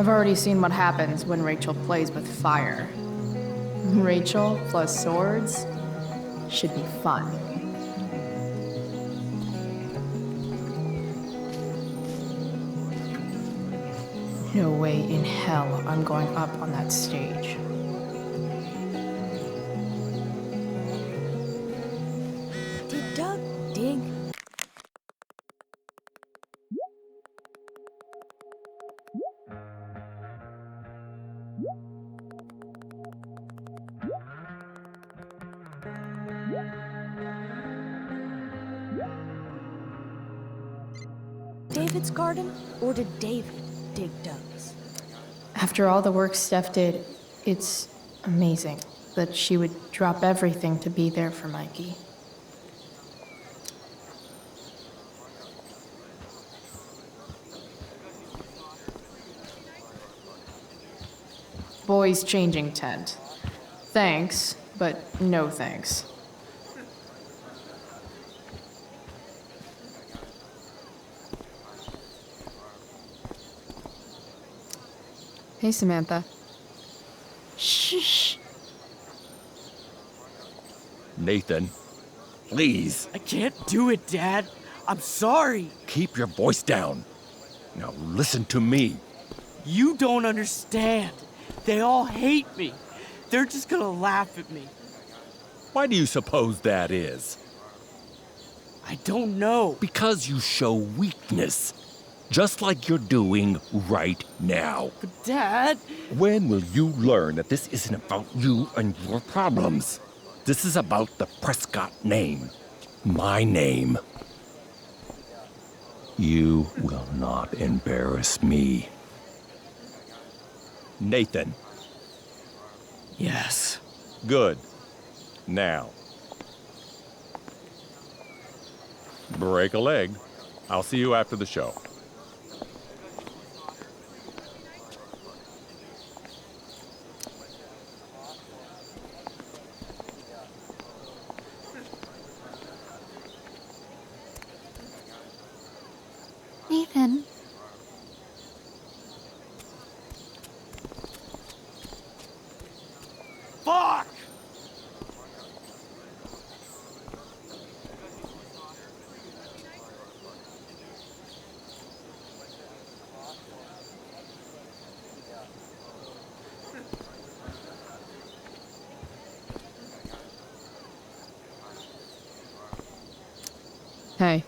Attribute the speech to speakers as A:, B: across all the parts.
A: I've already seen what happens when Rachel plays with fire. Rachel plus swords should be fun. No way in hell I'm going up on that stage.
B: Did Doug dig? David's garden, or did David dig Doug's?
A: After all the work Steph did, it's amazing that she would drop everything to be there for Mikey. Boys changing tent. Thanks, but no thanks. Hey, Samantha. Shh.
C: Nathan, please.
D: I can't do it, Dad. I'm sorry.
C: Keep your voice down. Now listen to me.
D: You don't understand. They all hate me. They're just gonna laugh at me.
C: Why do you suppose that is?
D: I don't know.
C: Because you show weakness. Just like you're doing right now.
D: But Dad...
C: When will you learn that this isn't about you and your problems? This is about the Prescott name. My name. You will not embarrass me. Nathan.
D: Yes.
C: Good. Now. Break a leg. I'll see you after the show.
B: Nathan.
D: Fuck!
A: Hey,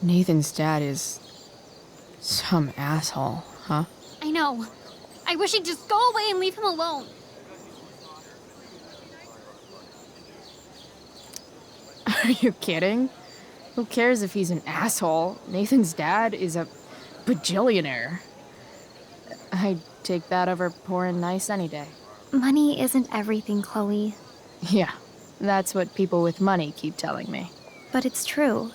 A: Nathan's dad is some asshole, huh?
E: I know. I wish he'd just go away and leave him alone.
A: Are you kidding? Who cares if he's an asshole? Nathan's dad is a bajillionaire. I'd take that over poor and nice any day.
E: Money isn't everything, Chloe.
A: Yeah, that's what people with money keep telling me.
E: But it's true.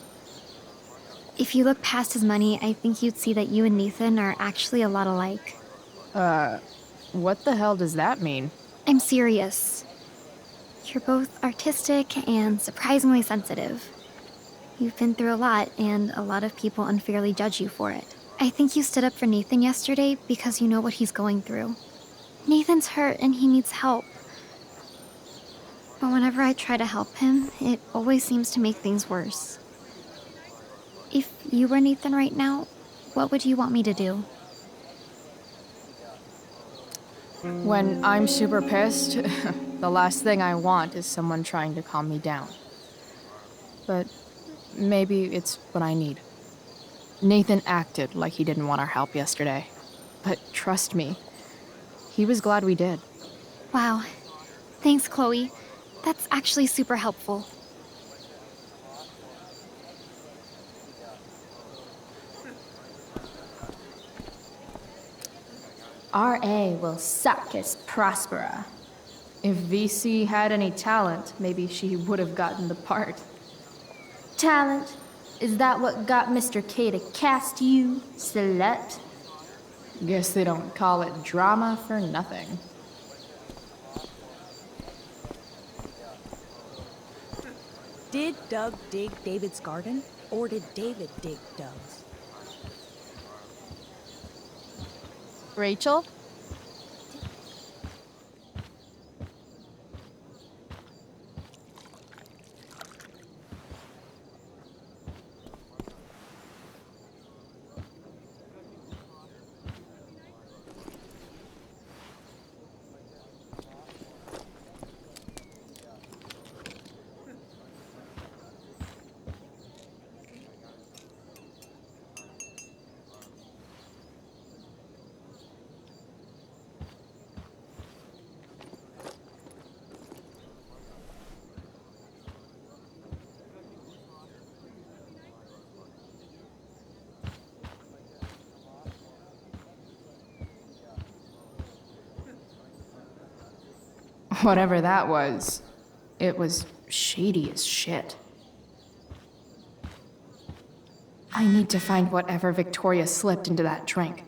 E: If you look past his money, I think you'd see that you and Nathan are actually a lot alike.
A: What the hell does that mean?
E: I'm serious. You're both artistic and surprisingly sensitive. You've been through a lot, and a lot of people unfairly judge you for it. I think you stood up for Nathan yesterday because you know what he's going through. Nathan's hurt and he needs help. But whenever I try to help him, it always seems to make things worse. If you were Nathan right now, what would you want me to do?
A: When I'm super pissed, the last thing I want is someone trying to calm me down. But maybe it's what I need. Nathan acted like he didn't want our help yesterday. But trust me, he was glad we did.
E: Wow. Thanks, Chloe. That's actually super helpful.
A: RA will suck as Prospera. If VC had any talent, maybe she would have gotten the part. Talent? Is that what got Mr. K to cast you, slut? Guess they don't call it drama for nothing.
B: Did Doug dig David's garden, or did David dig Doug's?
A: Rachel? Whatever that was, it was shady as shit. I need to find whatever Victoria slipped into that drink.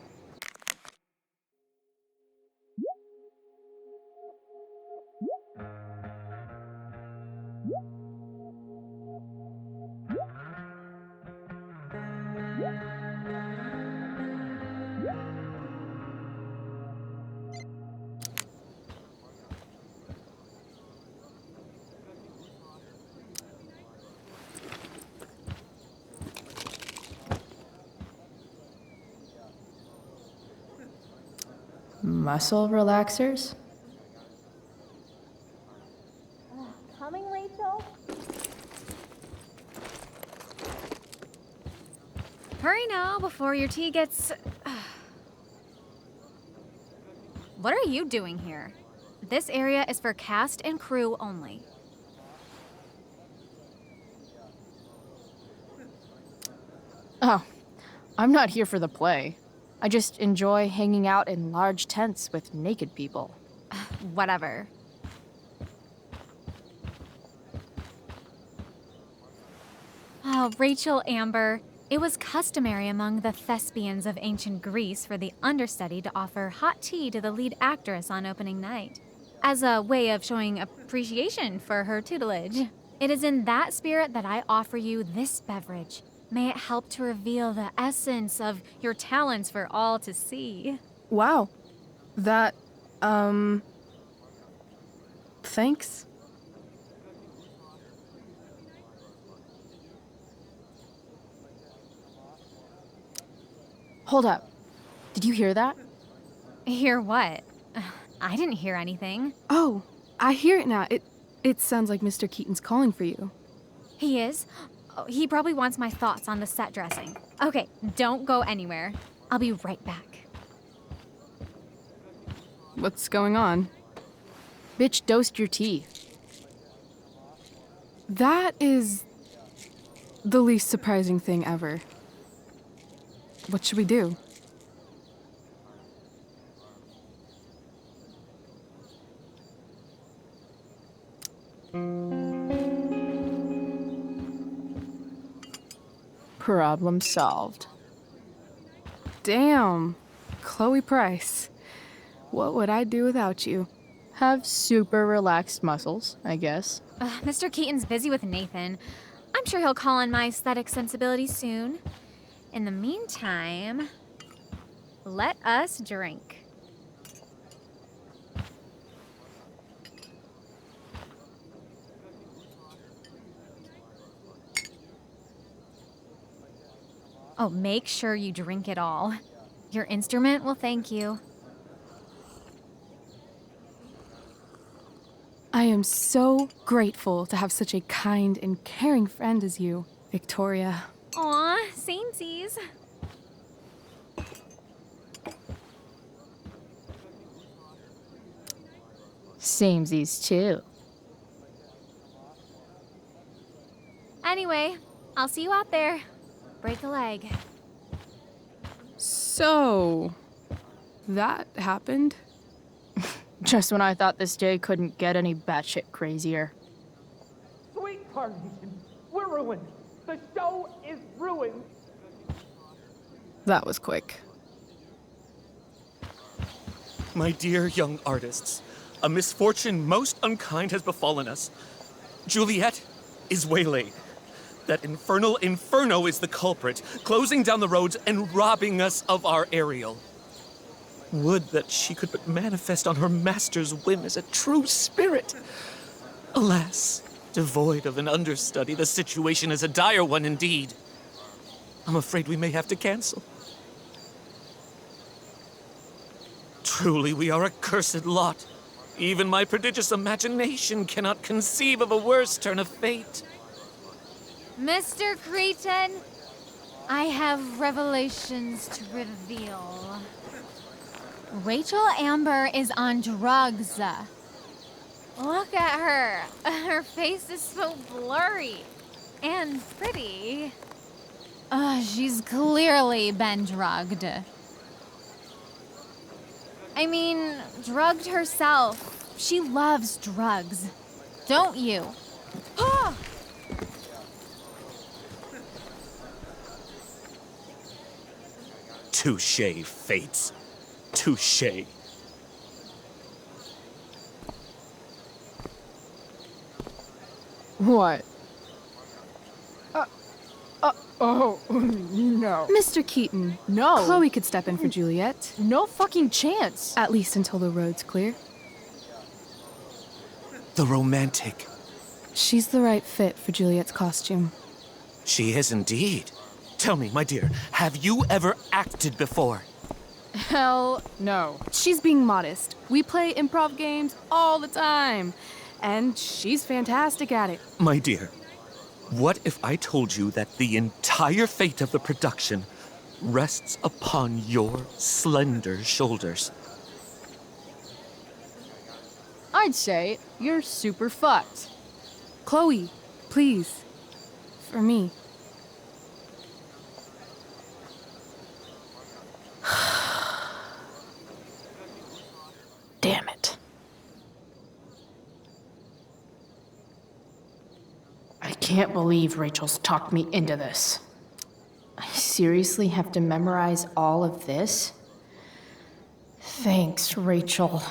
A: Muscle relaxers?
E: Coming, Rachel?
F: Hurry now before your tea gets... What are you doing here? This area is for cast and crew only.
A: Oh, I'm not here for the play. I just enjoy hanging out in large tents with naked people.
F: Whatever. Oh, Rachel Amber. It was customary among the thespians of ancient Greece for the understudy to offer hot tea to the lead actress on opening night, as a way of showing appreciation for her tutelage. It is in that spirit that I offer you this beverage. May it help to reveal the essence of your talents for all to see.
A: Wow. That, thanks. Hold up. Did you hear that?
F: Hear what? I didn't hear anything.
G: Oh, I hear it now. It sounds like Mr. Keaton's calling for you.
F: He is? Oh, he probably wants my thoughts on the set dressing. Okay, don't go anywhere. I'll be right back.
G: What's going on?
A: Bitch dosed your tea.
G: That is the least surprising thing ever. What should we do?
A: Problem solved.
G: Damn, Chloe Price. What would I do without you?
A: Have super relaxed muscles, I guess.
F: Mr. Keaton's busy with Nathan. I'm sure he'll call on my aesthetic sensibilities soon. In the meantime, let us drink. Oh, make sure you drink it all. Your instrument will thank you.
G: I am so grateful to have such a kind and caring friend as you, Victoria.
F: Aw, samesies.
A: Samesies too.
F: Anyway, I'll see you out there. Break a leg.
G: So, that happened?
A: Just when I thought this day couldn't get any batshit crazier.
H: Sweet Carnation, we're ruined. The show is ruined.
G: That was quick.
I: My dear young artists, a misfortune most unkind has befallen us. Juliet is waylaid. That infernal inferno is the culprit, closing down the roads and robbing us of our Ariel. Would that she could but manifest on her master's whim as a true spirit. Alas, devoid of an understudy, the situation is a dire one indeed. I'm afraid we may have to cancel. Truly, we are a cursed lot. Even my prodigious imagination cannot conceive of a worse turn of fate.
F: Mr. Cretan, I have revelations to reveal. Rachel Amber is on drugs. Look at her. Her face is so blurry and pretty. She's clearly been drugged. I mean, drugged herself. She loves drugs. Don't you?
I: Touché, fates. Touché.
G: What? Oh, no. Mr. Keaton.
A: No.
G: Chloe could step in for Juliet.
A: No fucking chance.
G: At least until the road's clear.
I: The romantic.
G: She's the right fit for Juliet's costume.
I: She is indeed. Tell me, my dear, have you ever acted before?
G: Hell no. She's being modest. We play improv games all the time. And she's fantastic at it.
I: My dear, what if I told you that the entire fate of the production rests upon your slender shoulders?
A: I'd say you're super fucked.
G: Chloe, please. For me.
A: Damn it. I can't believe Rachel's talked me into this. I seriously have to memorize all of this? Thanks, Rachel.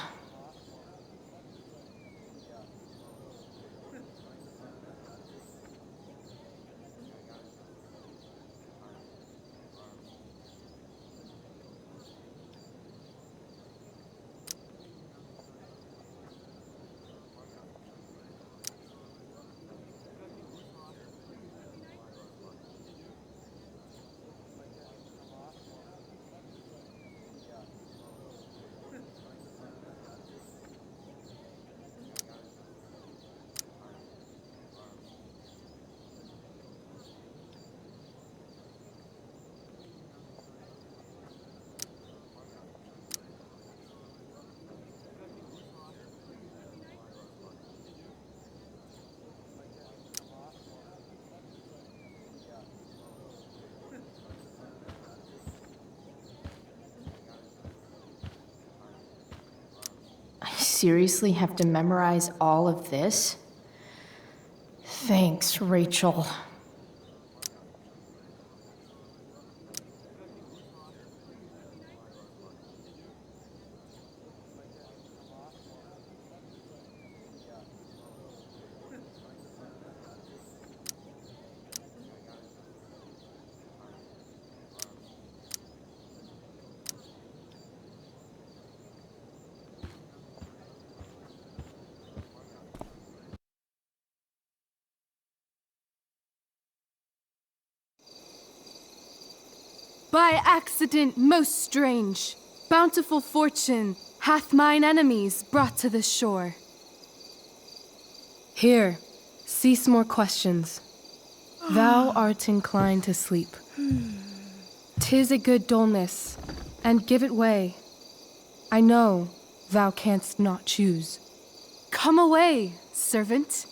A: Seriously have to memorize all of this? Thanks, Rachel.
G: By accident most strange, bountiful fortune hath mine enemies brought to this shore. Here, cease more questions. Thou art inclined to sleep. 'Tis a good dullness, and give it way. I know thou canst not choose. Come away, servant.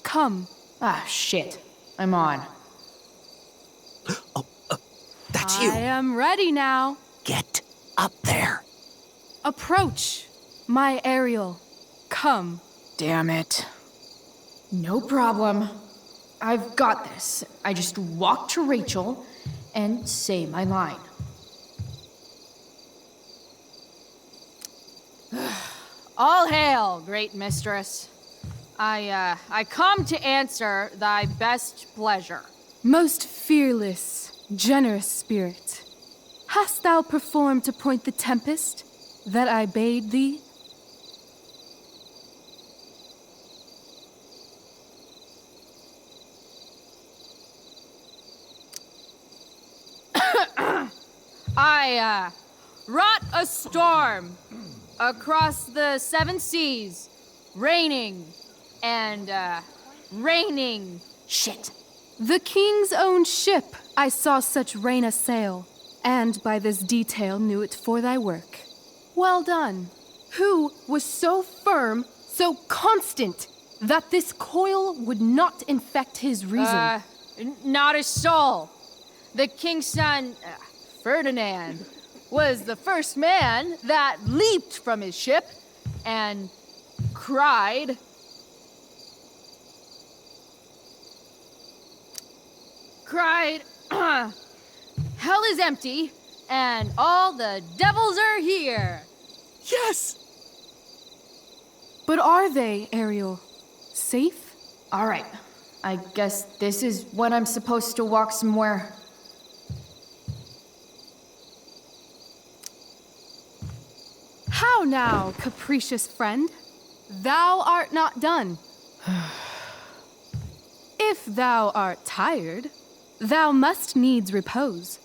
G: Come.
A: Ah, shit. I'm on.
I: That's you.
G: I am ready now.
I: Get up there.
G: Approach, my Ariel. Come.
A: Damn it. No problem. I've got this. I just walk to Rachel and say my line. All hail, great mistress. I come to answer thy best pleasure.
G: Most fearless, generous spirit, hast thou performed to point the tempest that I bade thee?
A: I wrought a storm across the seven seas, raining and raining shit.
G: The king's own ship I saw such rain assail, and by this detail knew it for thy work. Well done. Who was so firm, so constant, that this coil would not infect his reason?
A: Not a soul. The king's son, Ferdinand, was the first man that leaped from his ship and cried, hell is empty and all the devils are here.
I: Yes!
G: But are they, Ariel? Safe?
A: All right, I guess this is when I'm supposed to walk somewhere.
G: How now, capricious friend? Thou art not done. If thou art tired, thou must needs repose.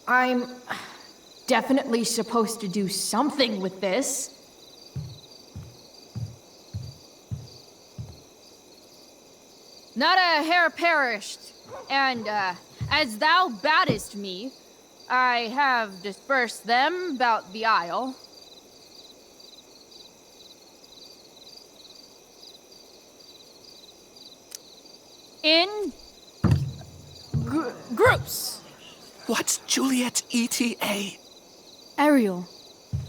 A: I'm definitely supposed to do something with this. Not a hair perished, and as thou badest me, I have dispersed them about the isle. In groups.
I: What's Juliet's ETA?
G: Ariel,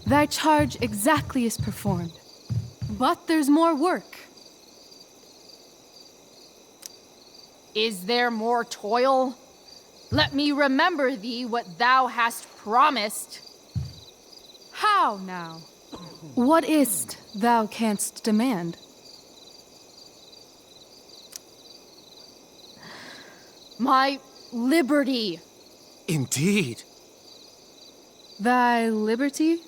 G: thy charge exactly is performed. But there's more work.
A: Is there more toil? Let me remember thee what thou hast promised.
G: How now? What is't thou canst demand?
A: My liberty.
I: Indeed.
G: Thy liberty?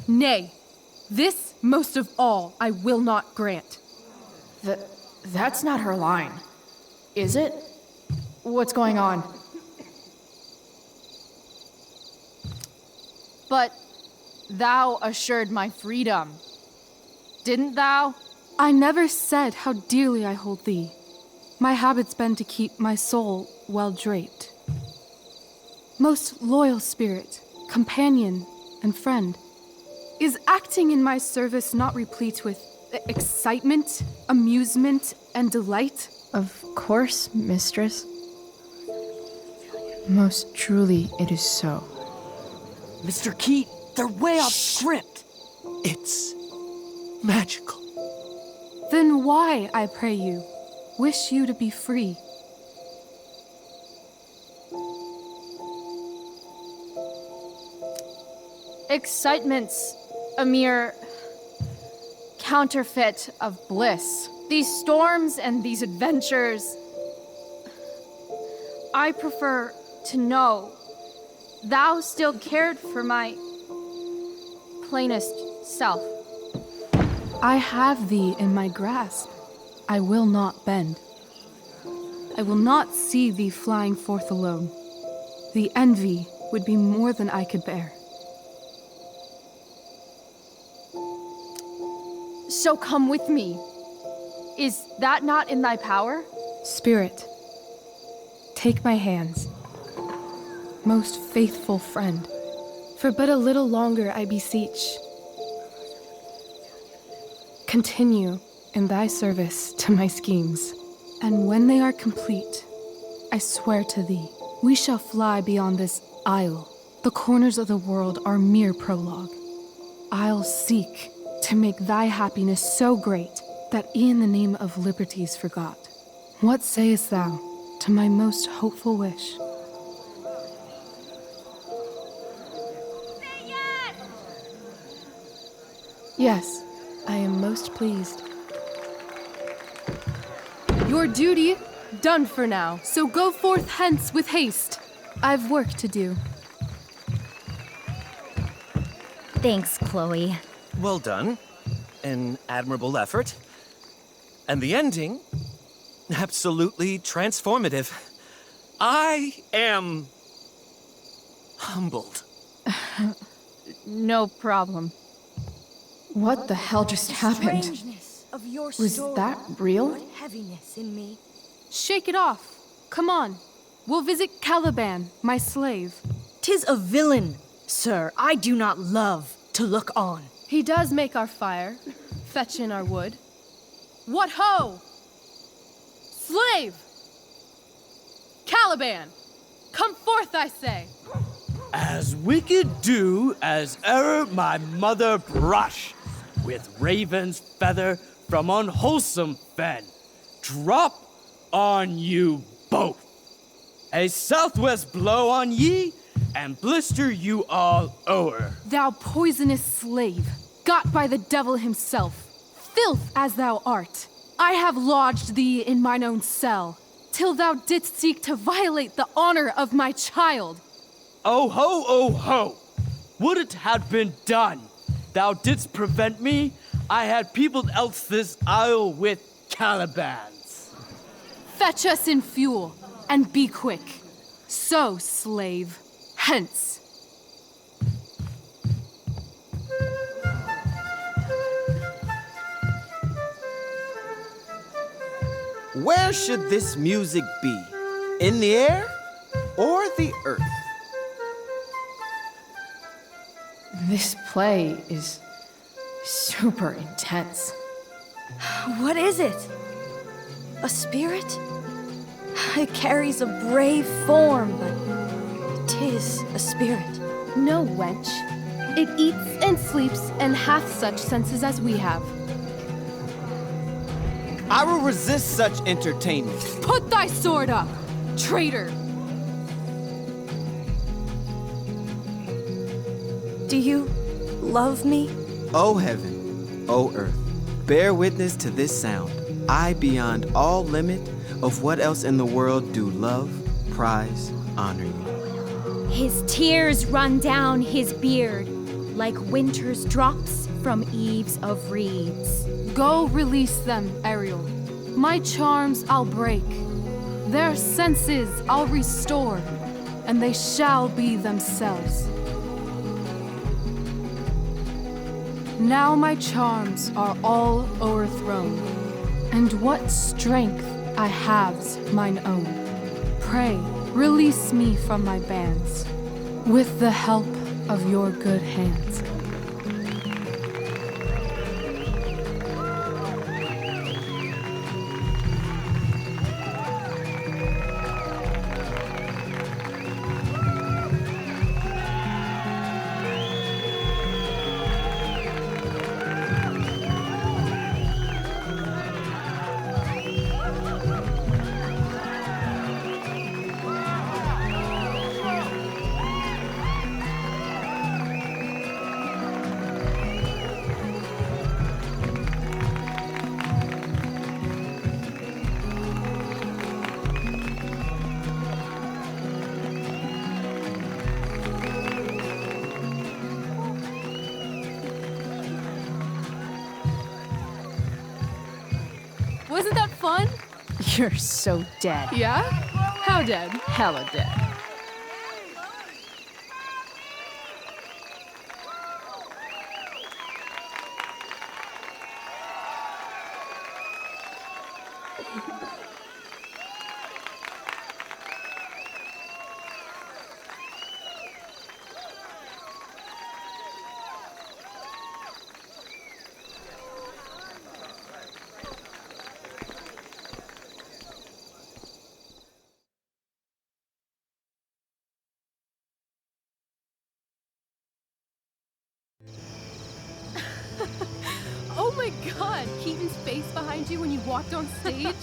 G: Nay, this most of all I will not grant.
A: That's not her line, is it? What's going on? But thou assured my freedom, didn't thou?
G: I never said how dearly I hold thee. My habit's been to keep my soul well draped. Most loyal spirit, companion, and friend, is acting in my service not replete with excitement, amusement, and delight?
A: Of course, mistress. Most truly it is so.
D: Mr. Keat, they're way off script.
I: It's magical.
G: Then why, I pray you, wish you to be free?
A: Excitement's a mere counterfeit of bliss. These storms and these adventures, I prefer to know thou still cared for my plainest self.
G: I have thee in my grasp. I will not bend. I will not see thee flying forth alone. The envy would be more than I could bear.
A: So come with me. Is that not in thy power?
G: Spirit, take my hands. Most faithful friend, for but a little longer I beseech. Continue in thy service to my schemes, and when they are complete, I swear to thee, we shall fly beyond this isle. The corners of the world are mere prologue. I'll seek to make thy happiness so great that e'en the name of liberty's forgot. What sayest thou to my most hopeful wish? Yes, I am most pleased. Your duty done for now, so go forth hence with haste. I've work to do.
F: Thanks, Chloe.
I: Well done. An admirable effort. And the ending, absolutely transformative. I am humbled.
A: No problem. What the hell just happened?
B: Strangeness of your
A: Was
B: story
A: that real?
B: put heaviness in me.
G: Shake it off. Come on. We'll visit Caliban, my slave.
B: 'Tis a villain, sir, I do not love to look on.
G: He does make our fire, fetch in our wood. What ho! Slave! Caliban! Come forth, I say!
D: As wicked do as e'er my mother brush, with raven's feather from unwholesome fen, drop on you both. A southwest blow on ye, and blister you all o'er.
G: Thou poisonous slave, got by the devil himself, filth as thou art, I have lodged thee in mine own cell, till thou didst seek to violate the honor of my child.
D: Oh ho, oh ho! Would it had been done! Thou didst prevent me, I had peopled else this isle with Calibans.
G: Fetch us in fuel, and be quick. So, slave, hence.
J: Where should this music be? In the air or the earth?
A: This play is super intense.
B: What is it? A spirit? It carries a brave form, but 'tis a spirit.
G: No, wench. It eats and sleeps and hath such senses as we have.
J: I will resist such entertainment.
G: Put thy sword up, traitor!
B: Do you love me?
J: O heaven, O earth, bear witness to this sound. I, beyond all limit of what else in the world do love, prize, honor you.
F: His tears run down his beard like winter's drops from eaves of reeds.
G: Go release them, Ariel. My charms I'll break. Their senses I'll restore, and they shall be themselves. Now my charms are all o'erthrown, and what strength I have's mine own. Pray, release me from my bands, with the help of your good hands. Wasn't that fun?
A: You're so dead.
G: Yeah? How dead?
A: Hella dead.
G: Oh my god, Keaton's face behind you when you walked on stage?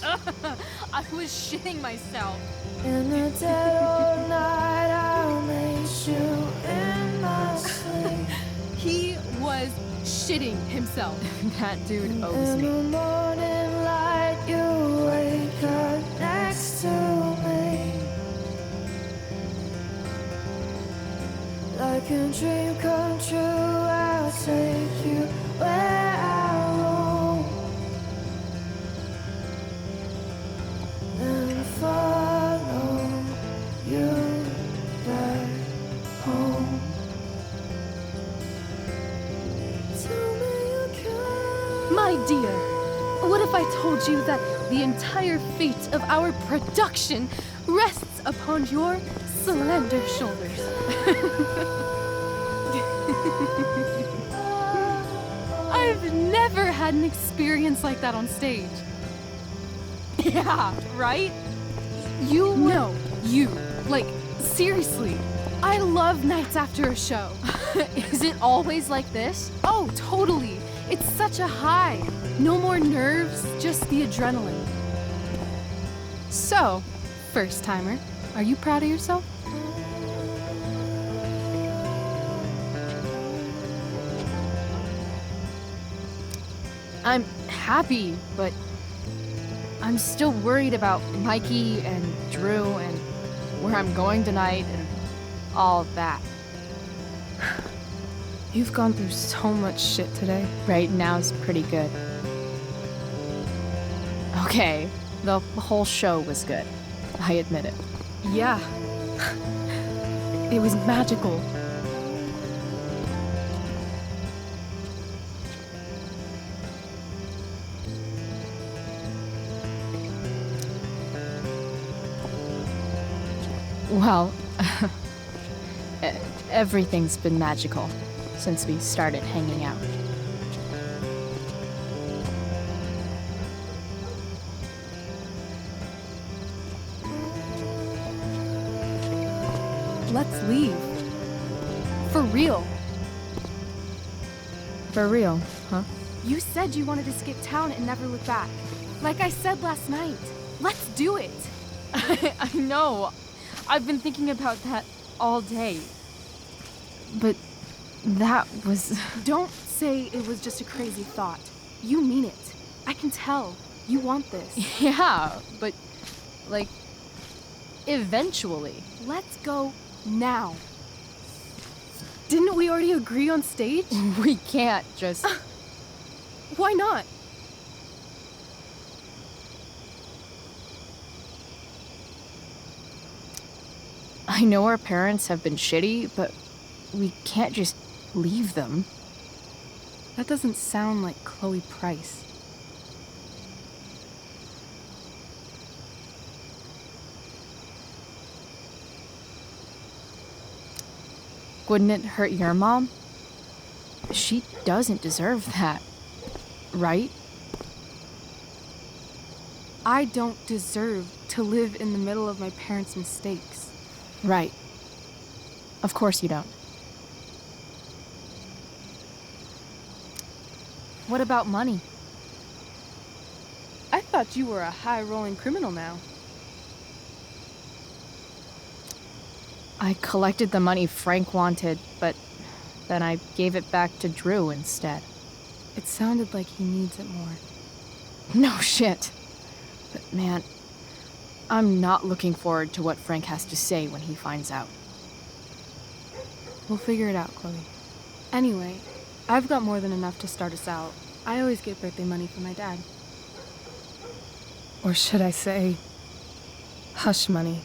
G: I was shitting myself.
K: In the dead of night, I'll lace you in my sleep.
G: He was shitting himself.
A: That dude
K: In
A: owes
K: the
A: me.
K: morning light, you wake up next to me. Like a dream come true, I'll take you where I roam. Then follow you back home. Tell me you care.
G: My dear, what if I told you that the entire fate of our production rests upon your slender shoulders? I've never had an experience like that on stage. Yeah, right? You? No, you. Like, seriously. I love nights after a show.
A: Is it always like this?
G: Oh, totally. It's such a high. No more nerves, just the adrenaline. So, first timer, are you proud of yourself?
A: I'm happy, but I'm still worried about Mikey and Drew and where I'm going tonight and all that.
G: You've gone through so much shit today.
A: Right now's pretty good. Okay, the whole show was good. I admit it.
G: Yeah. It was magical.
A: Well, everything's been magical since we started hanging out.
G: Let's leave. For real.
A: For real, huh?
G: You said you wanted to skip town and never look back. Like I said last night. Let's do it.
A: I know. I've been thinking about that all day. But that was...
G: Don't say it was just a crazy thought. You mean it. I can tell. You want this.
A: Yeah, but, like, eventually.
G: Let's go now. Didn't we already agree on stage?
A: We can't just...
G: Why not?
A: I know our parents have been shitty, but we can't just leave them.
G: That doesn't sound like Chloe Price.
A: Wouldn't it hurt your mom? She doesn't deserve that, right?
G: I don't deserve to live in the middle of my parents' mistakes.
A: Right. Of course you don't. What about money?
G: I thought you were a high-rolling criminal now.
A: I collected the money Frank wanted, but then I gave it back to Drew instead.
G: It sounded like he needs it more.
A: No shit. But man, I'm not looking forward to what Frank has to say when he finds out.
G: We'll figure it out, Chloe. Anyway, I've got more than enough to start us out. I always get birthday money from my dad. Or should I say, hush money.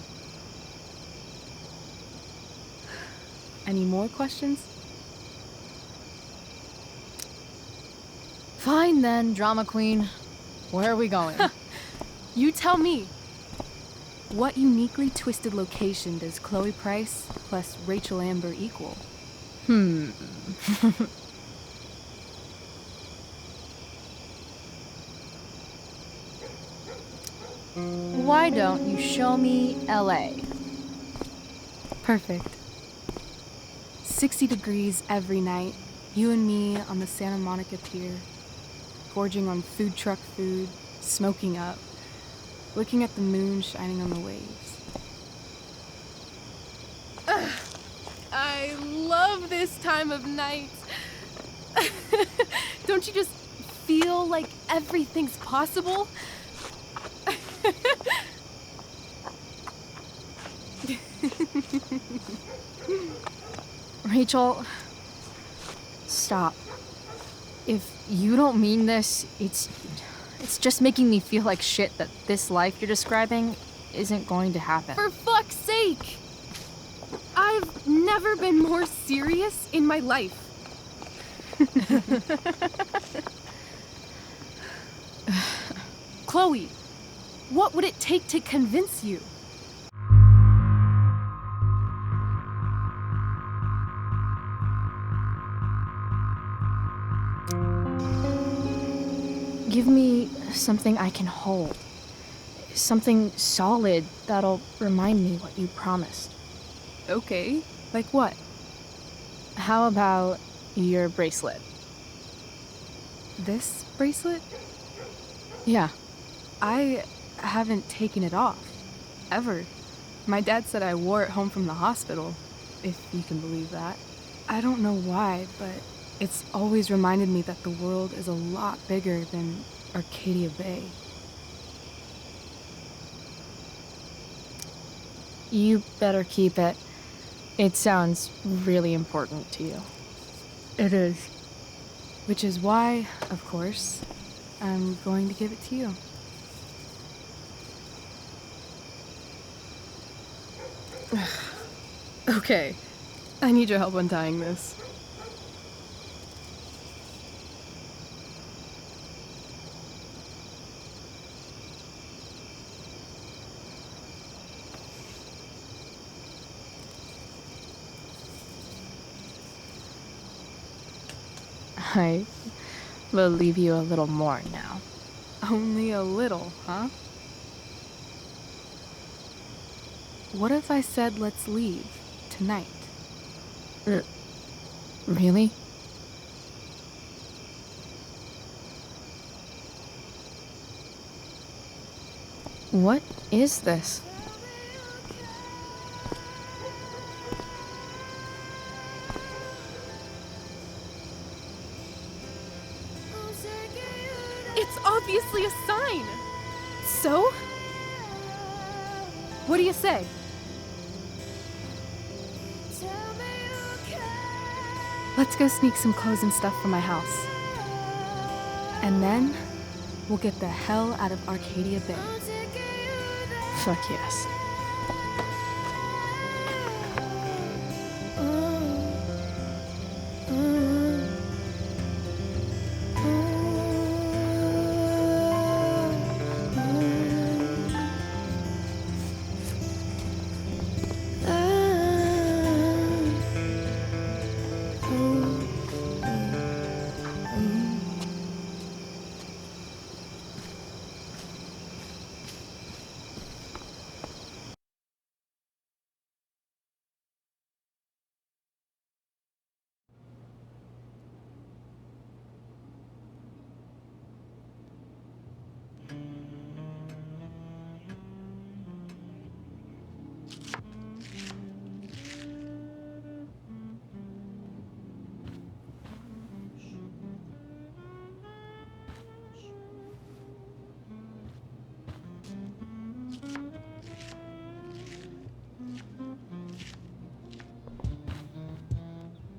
G: Any more questions?
A: Fine then, drama queen. Where are we going?
G: You tell me. What uniquely twisted location does Chloe Price plus Rachel Amber equal?
A: Why don't you show me LA?
G: Perfect. 60 degrees every night. You and me on the Santa Monica Pier, gorging on food truck food, smoking up, looking at the moon shining on the waves. I love this time of night. Don't you just feel like everything's possible?
A: Rachel, stop. If you don't mean this, it's just making me feel like shit that this life you're describing isn't going to happen.
G: For fuck's sake! I've never been more serious in my life. Chloe, what would it take to convince you?
A: Give me something I can hold. Something solid that'll remind me what you promised.
G: Okay, like what?
A: How about your bracelet?
G: This bracelet?
A: Yeah.
G: I haven't taken it off. Ever. My dad said I wore it home from the hospital, if you can believe that. I don't know why, but it's always reminded me that the world is a lot bigger than Arcadia Bay.
A: You better keep it. It sounds really important to you.
G: It is. Which is why, of course, I'm going to give it to you. Okay, I need your help untying this.
A: I believe you a little more now.
G: Only a little, huh? What if I said let's leave tonight?
A: Really? What is this?
G: It's obviously a sign! So? What do you say? Let's go sneak some clothes and stuff from my house. And then, we'll get the hell out of Arcadia Bay.
A: Fuck yes.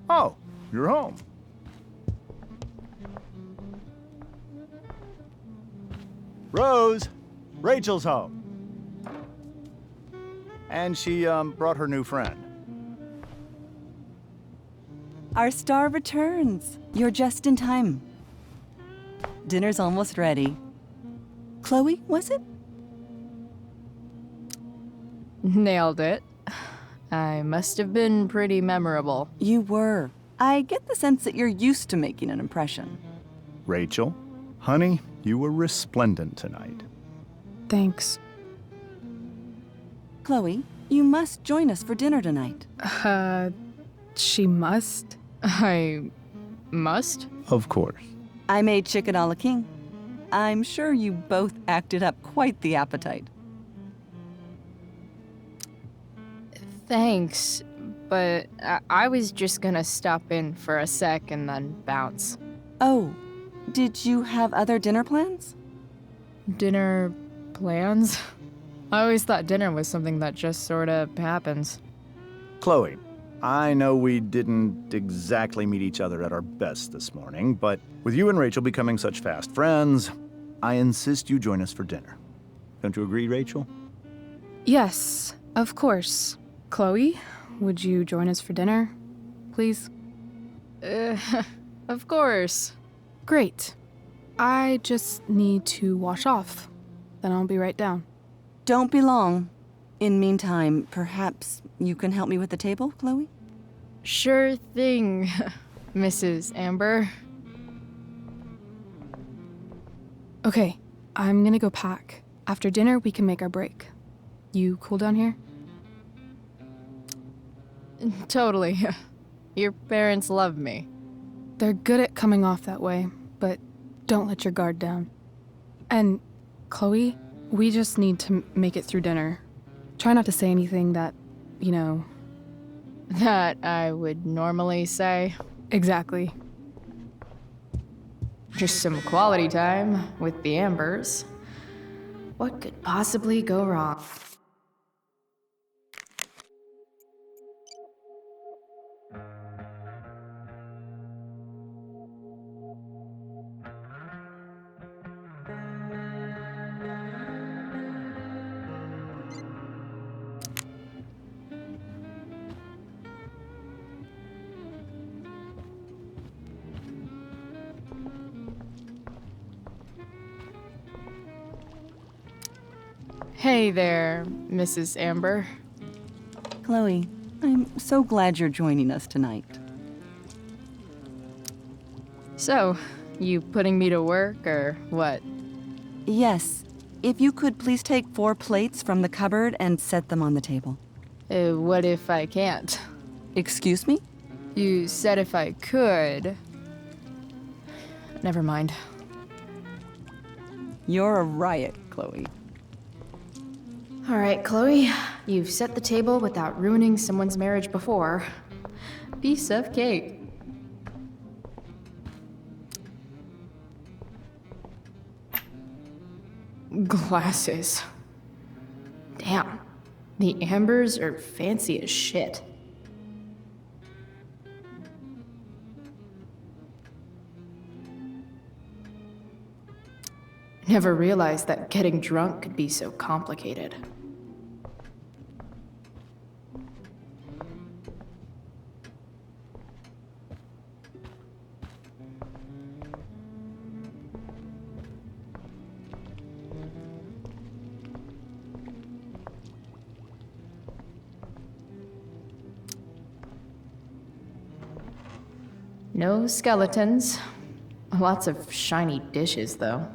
L: Oh, you're home. Rose, Rachel's home. And she brought her new friend.
M: Our star returns. You're just in time. Dinner's almost ready. Chloe, was it?
A: Nailed it. I must have been pretty memorable.
M: You were. I get the sense that you're used to making an impression.
L: Rachel, honey, you were resplendent tonight.
G: Thanks.
M: Chloe, you must join us for dinner tonight.
G: She must?
A: I must?
L: Of course.
M: I made chicken a la king. I'm sure you both acted up quite the appetite.
A: Thanks, but I was just gonna stop in for a sec and then bounce.
M: Oh, did you have other dinner plans?
A: Dinner plans? I always thought dinner was something that just sorta happens.
L: Chloe, I know we didn't exactly meet each other at our best this morning, but with you and Rachel becoming such fast friends, I insist you join us for dinner. Don't you agree, Rachel?
G: Yes, of course. Chloe, would you join us for dinner, please?
A: Of course.
G: Great. I just need to wash off. Then I'll be right down.
M: Don't be long. In meantime, perhaps you can help me with the table, Chloe?
A: Sure thing, Mrs. Amber.
G: Okay, I'm gonna go pack. After dinner, we can make our break. You cool down here?
A: Totally. Your parents love me.
G: They're good at coming off that way, but don't let your guard down. And, Chloe, we just need to make it through dinner. Try not to say anything that, you know...
A: That I would normally say.
G: Exactly.
A: Just some quality time with the Ambers. What could possibly go wrong? Hey there, Mrs. Amber.
M: Chloe, I'm so glad you're joining us tonight.
A: So, you putting me to work, or what?
M: Yes. If you could please take 4 plates from the cupboard and set them on the table.
A: What if I can't?
M: Excuse me?
A: You said if I could. Never mind.
M: You're a riot, Chloe.
A: All right, Chloe. You've set the table without ruining someone's marriage before. Piece of cake. Glasses. Damn. The Ambers are fancy as shit. Never realized that getting drunk could be so complicated. No skeletons. Lots of shiny dishes, though.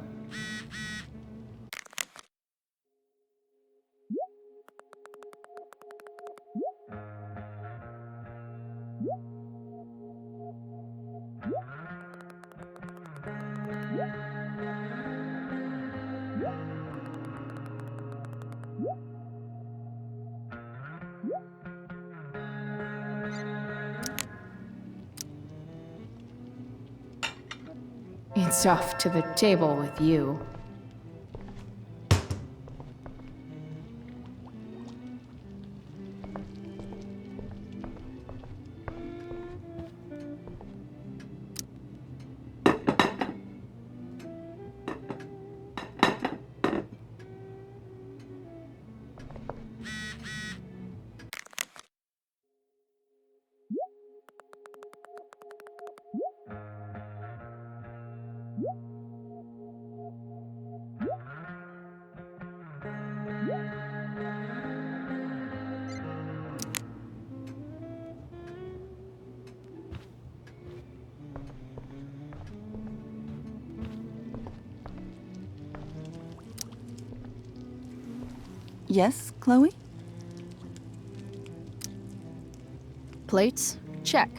A: It's off to the table with you.
M: Yes, Chloe?
A: Plates? Check.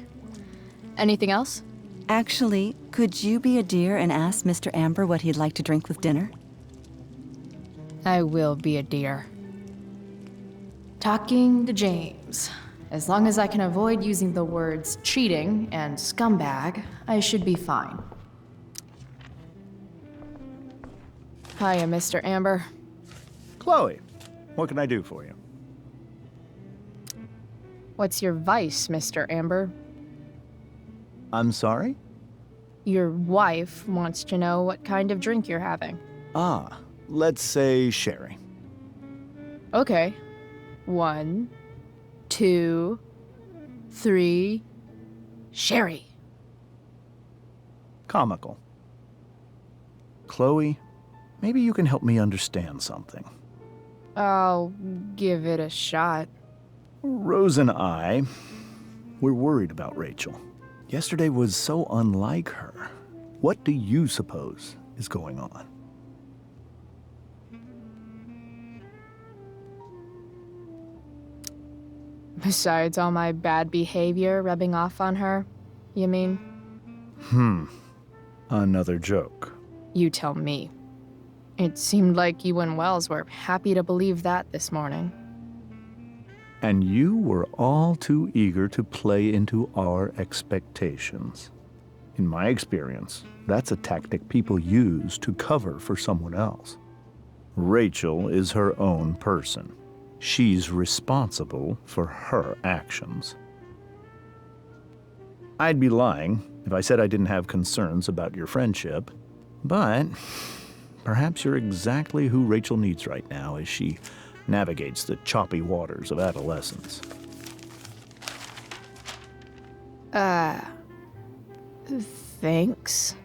A: Anything else?
M: Actually, could you be a dear and ask Mr. Amber what he'd like to drink with dinner?
A: I will be a dear. Talking to James. As long as I can avoid using the words cheating and scumbag, I should be fine. Hiya, Mr. Amber.
L: Chloe, what can I do for you?
A: What's your vice, Mr. Amber?
L: I'm sorry?
A: Your wife wants to know what kind of drink you're having.
L: Ah, let's say sherry.
A: Okay. 1, 2, 3. Sherry.
L: Comical. Chloe, maybe you can help me understand something.
A: I'll give it a shot.
L: Rose and I, we're worried about Rachel. Yesterday was so unlike her. What do you suppose is going on?
A: Besides all my bad behavior rubbing off on her, you mean?
L: Another joke.
A: You tell me. It seemed like you and Wells were happy to believe that this morning.
L: And you were all too eager to play into our expectations. In my experience, that's a tactic people use to cover for someone else. Rachel is her own person. She's responsible for her actions. I'd be lying if I said I didn't have concerns about your friendship, but perhaps you're exactly who Rachel needs right now as she navigates the choppy waters of adolescence.
A: Thanks.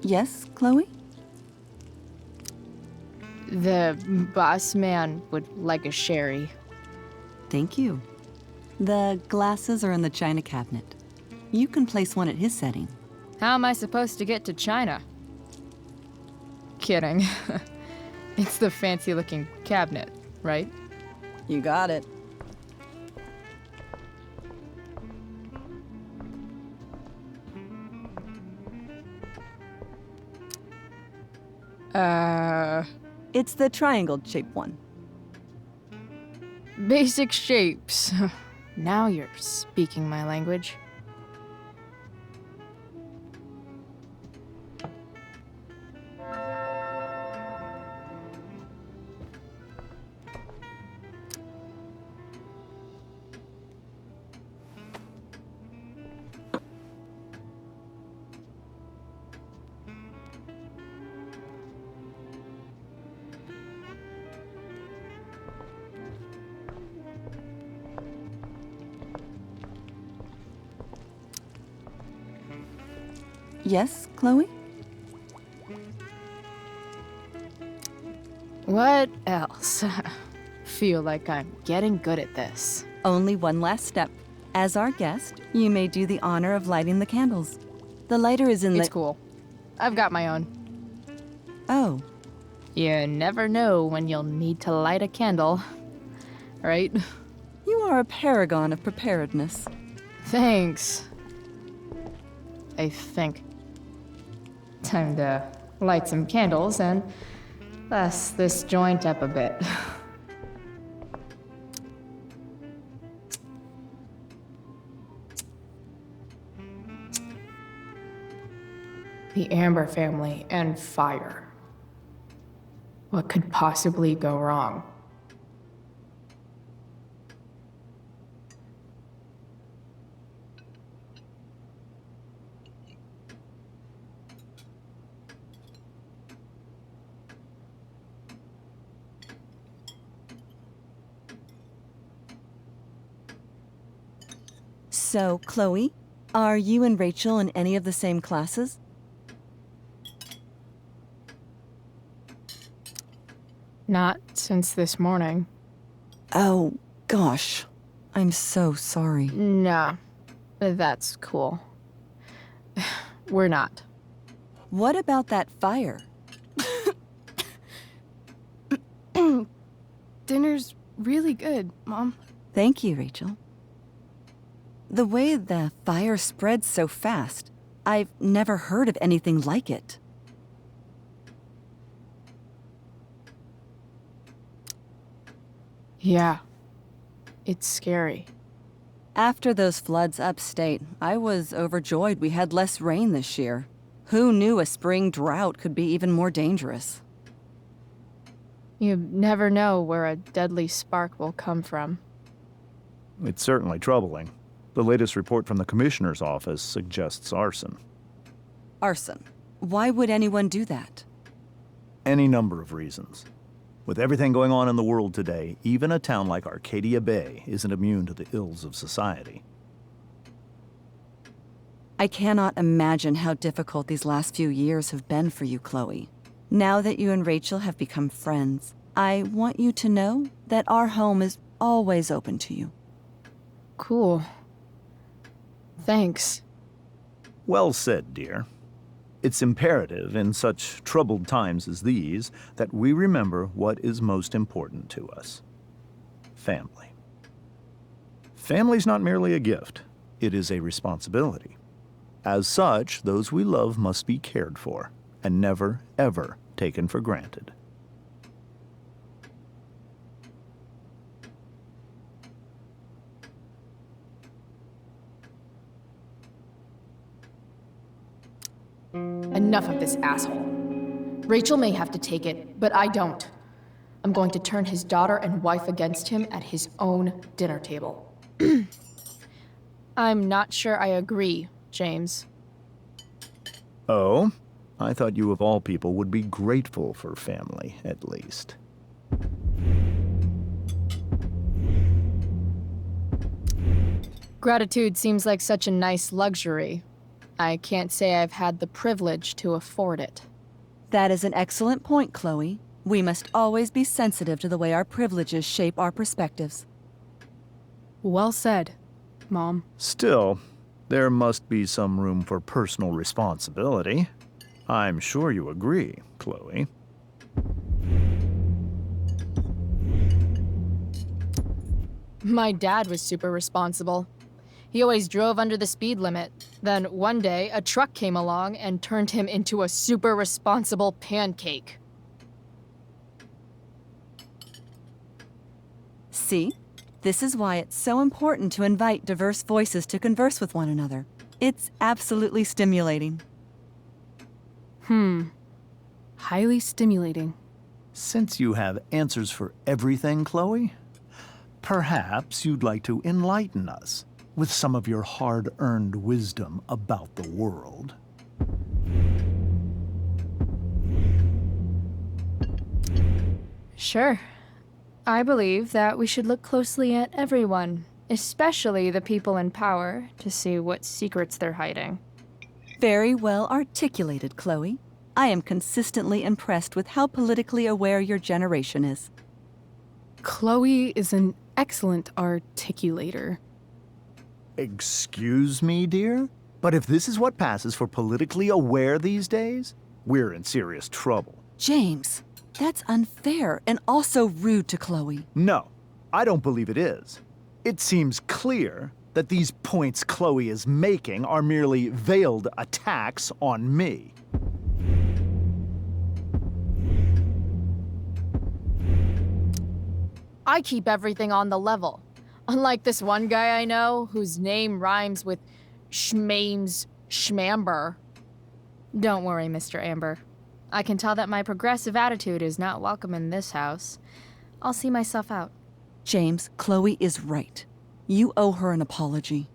M: Yes, Chloe?
A: The boss man would like a sherry.
M: Thank you. The glasses are in the china cabinet. You can place one at his setting.
A: How am I supposed to get to China? Kidding. It's the fancy-looking cabinet, right?
M: You got it. It's the triangle-shaped one.
A: Basic shapes. Now you're speaking my language.
M: Yes, Chloe?
A: What else? Feel like I'm getting good at this.
M: Only one last step. As our guest, you may do the honor of lighting the candles. The lighter is in the...
A: It's cool. I've got my own.
M: Oh.
A: You never know when you'll need to light a candle, right?
M: You are a paragon of preparedness.
A: Thanks. I think. Time to light some candles and bless this joint up a bit. The Amber family and fire. What could possibly go wrong?
M: So, Chloe, are you and Rachel in any of the same classes?
A: Not since this morning.
M: Oh, gosh. I'm so sorry.
A: Nah, that's cool. We're not.
M: What about that fire?
G: Dinner's really good, Mom.
M: Thank you, Rachel. The way the fire spread so fast, I've never heard of anything like it.
G: Yeah. It's scary.
M: After those floods upstate, I was overjoyed we had less rain this year. Who knew a spring drought could be even more dangerous?
A: You never know where a deadly spark will come from.
L: It's certainly troubling. The latest report from the Commissioner's office suggests arson.
M: Arson. Why would anyone do that?
L: Any number of reasons. With everything going on in the world today, even a town like Arcadia Bay isn't immune to the ills of society.
M: I cannot imagine how difficult these last few years have been for you, Chloe. Now that you and Rachel have become friends, I want you to know that our home is always open to you.
A: Cool. Thanks.
L: Well said, dear. It's imperative in such troubled times as these that we remember what is most important to us. Family. Family's not merely a gift, it is a responsibility. As such, those we love must be cared for and never, ever taken for granted.
A: Enough of this asshole. Rachel may have to take it, but I don't. I'm going to turn his daughter and wife against him at his own dinner table. I'm not sure I agree, James.
L: Oh? I thought you of all people would be grateful for family, at least.
A: Gratitude seems like such a nice luxury. I can't say I've had the privilege to afford it.
M: That is an excellent point, Chloe. We must always be sensitive to the way our privileges shape our perspectives.
G: Well said, Mom.
L: Still, there must be some room for personal responsibility. I'm sure you agree, Chloe.
A: My dad was super responsible. He always drove under the speed limit. Then one day, a truck came along and turned him into a super responsible pancake.
M: See? This is why it's so important to invite diverse voices to converse with one another. It's absolutely stimulating.
G: Highly stimulating.
L: Since you have answers for everything, Chloe, perhaps you'd like to enlighten us with some of your hard-earned wisdom about the world.
A: Sure. I believe that we should look closely at everyone, especially the people in power, to see what secrets they're hiding.
M: Very well articulated, Chloe. I am consistently impressed with how politically aware your generation is.
G: Chloe is an excellent articulator.
L: Excuse me, dear? But if this is what passes for politically aware these days, we're in serious trouble.
M: James, that's unfair and also rude to Chloe.
L: No, I don't believe it is. It seems clear that these points Chloe is making are merely veiled attacks on me.
A: I keep everything on the level. Unlike this one guy I know, whose name rhymes with Schmames Schmamber. Don't worry, Mr. Amber. I can tell that my progressive attitude is not welcome in this house. I'll see myself out.
M: James, Chloe is right. You owe her an apology.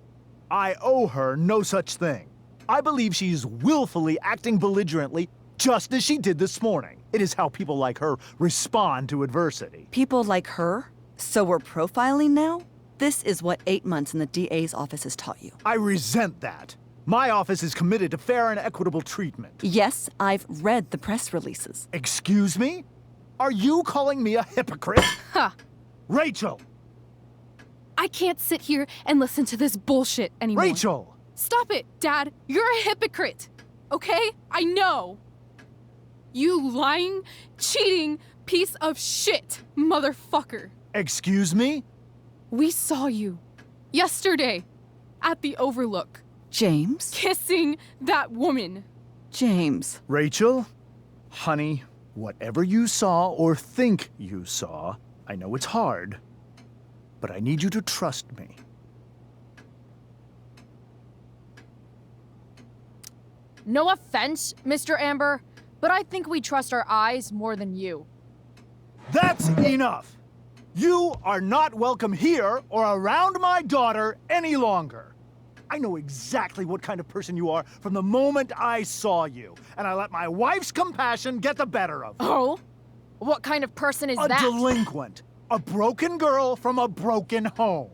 L: I owe her no such thing. I believe she's willfully acting belligerently, just as she did this morning. It is how people like her respond to adversity.
M: People like her? So we're profiling now? This is what 8 months in the DA's office has taught you.
L: I resent that. My office is committed to fair and equitable treatment.
M: Yes, I've read the press releases.
L: Excuse me? Are you calling me a hypocrite?
G: Ha!
L: Rachel!
G: I can't sit here and listen to this bullshit anymore.
L: Rachel!
G: Stop it, Dad! You're a hypocrite! Okay? I know! You lying, cheating piece of shit, motherfucker!
L: Excuse me?
G: We saw you yesterday at the Overlook.
M: James?
G: Kissing that woman.
M: James.
L: Rachel, honey, whatever you saw or think you saw, I know it's hard, but I need you to trust me.
A: No offense, Mr. Amber, but I think we trust our eyes more than you.
L: That's enough! You are not welcome here or around my daughter any longer. I know exactly what kind of person you are from the moment I saw you, and I let my wife's compassion get the better of me.
A: Oh? What kind of person is
L: A
A: that?
L: delinquent. A broken girl from a broken home.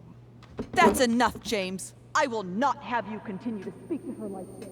B: That's enough, James. I will not have you continue to speak to her like this.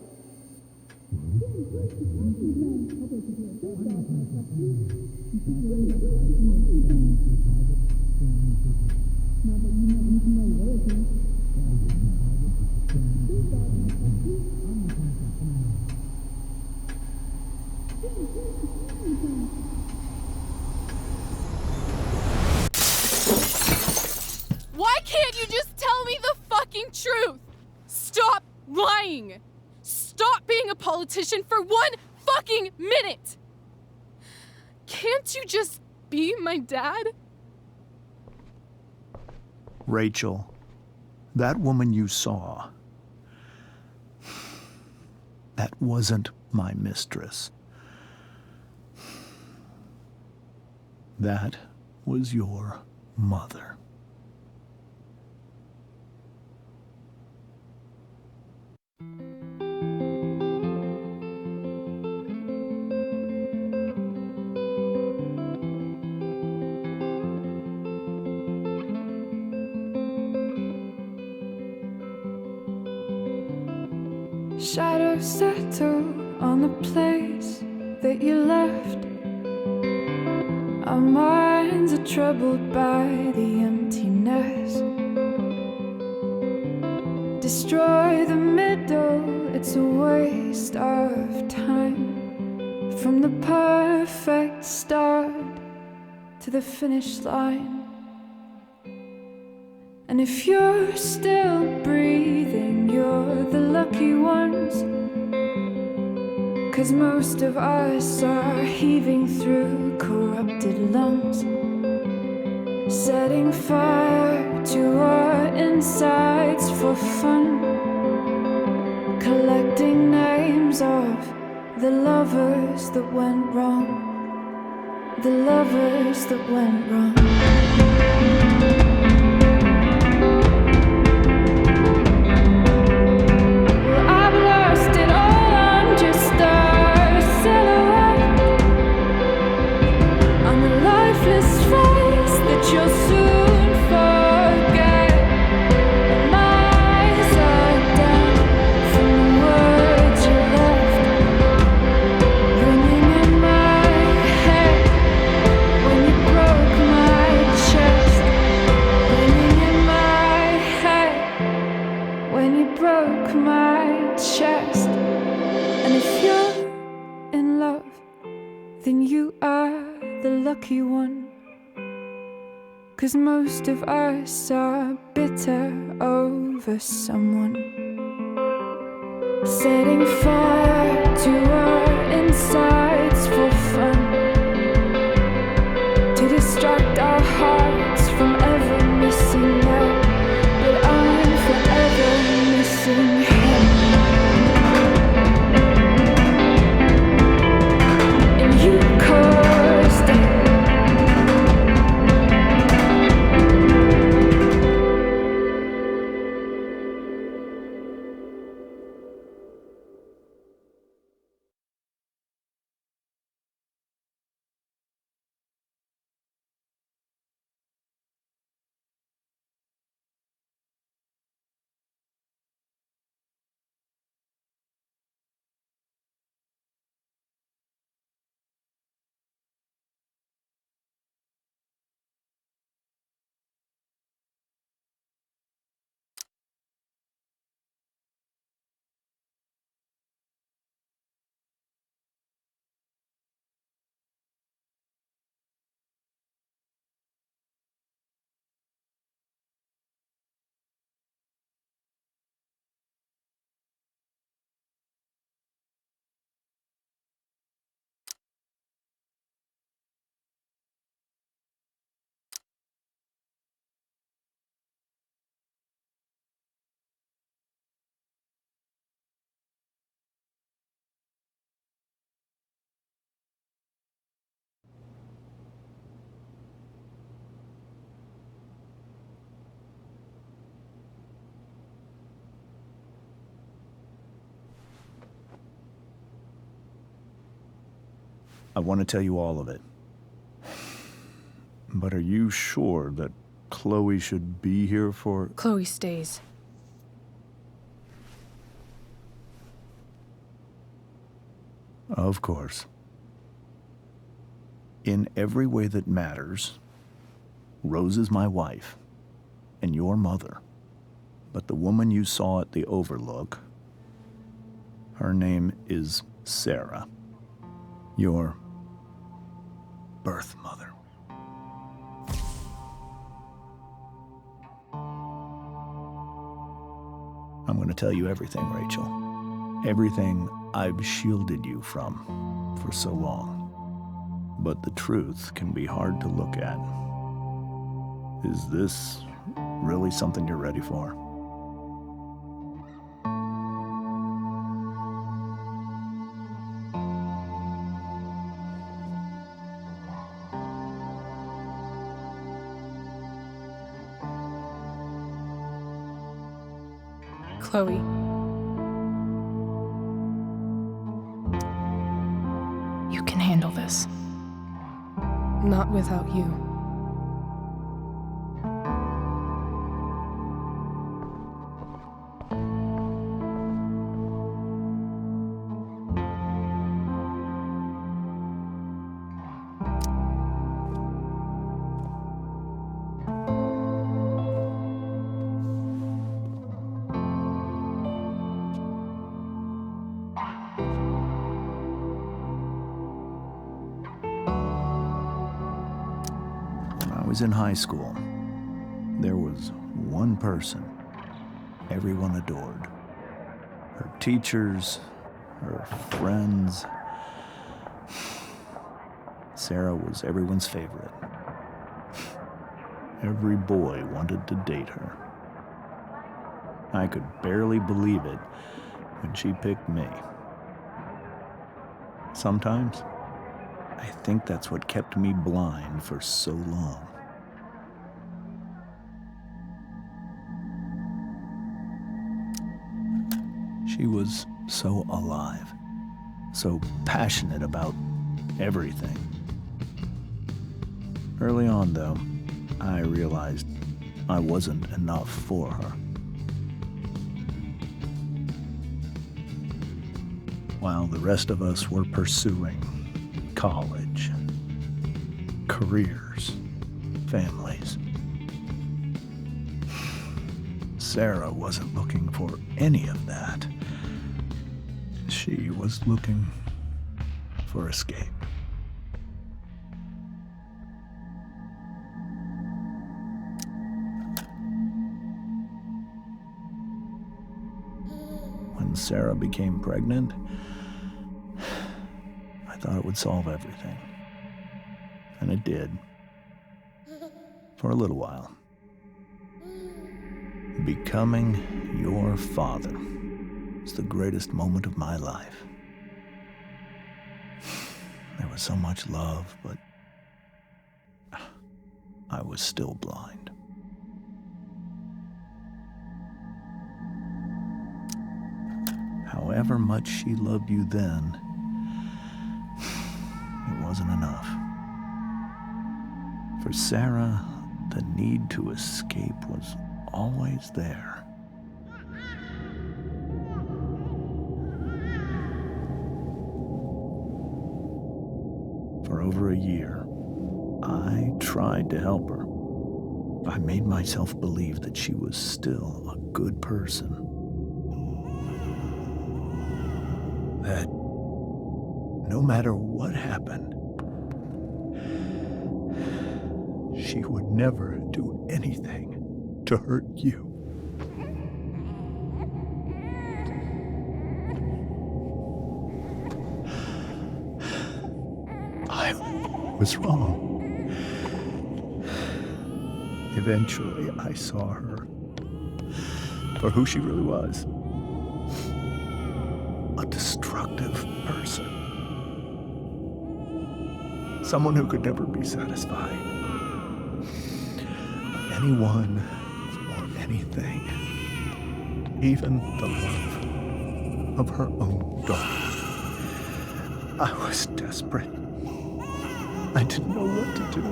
G: Why can't you just tell me the fucking truth? Stop lying. Stop being a politician for 1 fucking minute. Can't you just be my dad?
L: Rachel, that woman you saw, that wasn't my mistress. That was your mother.
K: Shadows settle on the place that you left. Our minds are troubled by the emptiness. Destroy the middle, it's a waste of time. From the perfect start to the finish line. And if you're still breathing, you're the lucky ones. 'Cause most of us are heaving through corrupted lungs, setting fire to our insides for fun, collecting names of the lovers that went wrong, the lovers that went wrong. Then you are the lucky one. 'Cause most of us are bitter over someone, setting fire to our insides for fun, to distract our hearts from ever missing out. But I'm forever missing him.
L: I want to tell you all of it. But are you sure that Chloe should be here for...
G: Chloe stays.
L: Of course. In every way that matters, Rose is my wife and your mother. But the woman you saw at the Overlook, her name is Sarah, your birth mother. I'm going to tell you everything, Rachel. Everything I've shielded you from for so long. But the truth can be hard to look at. Is this really something you're ready for?
G: Chloe. You can handle this. Not without you.
L: I was in high school. There was one person everyone adored. Her teachers, her friends. Sarah was everyone's favorite. Every boy wanted to date her. I could barely believe it when she picked me. Sometimes, I think that's what kept me blind for so long. She was so alive, so passionate about everything. Early on, though, I realized I wasn't enough for her. While the rest of us were pursuing college, careers, families, Sarah wasn't looking for any of that. She was looking for escape. When Sarah became pregnant, I thought it would solve everything. And it did. For a little while. Becoming your father was the greatest moment of my life. There was so much love, but I was still blind. However much she loved you then, it wasn't enough. For Sarah, the need to escape was always there. For over a year, I tried to help her. I made myself believe that she was still a good person. That no matter what happened, she would never do anything to hurt you. I was wrong. Eventually, I saw her for who she really was. A destructive person. Someone who could never be satisfied. Anyone or anything. Even the love of her own daughter. I was desperate. I didn't know what to do.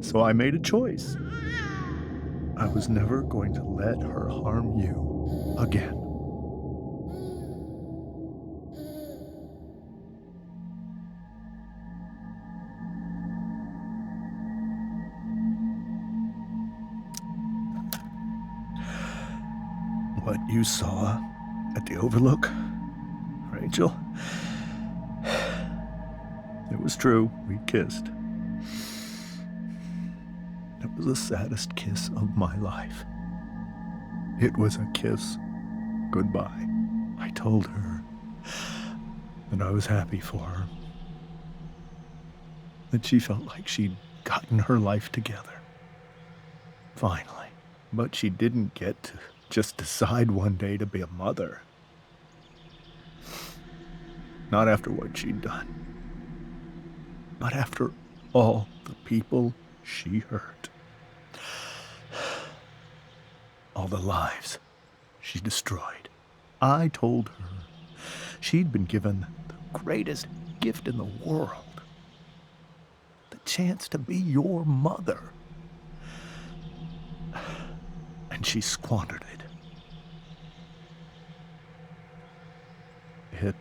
L: So I made a choice. I was never going to let her harm you again. What you saw at the Overlook, Rachel, it was true. We kissed. It was the saddest kiss of my life. It was a kiss goodbye. I told her that I was happy for her, that she felt like she'd gotten her life together. Finally. But she didn't get to just decide one day to be a mother. Not after what she'd done. Not after all the people she hurt. All the lives she destroyed. I told her she'd been given the greatest gift in the world. The chance to be your mother. And she squandered it. It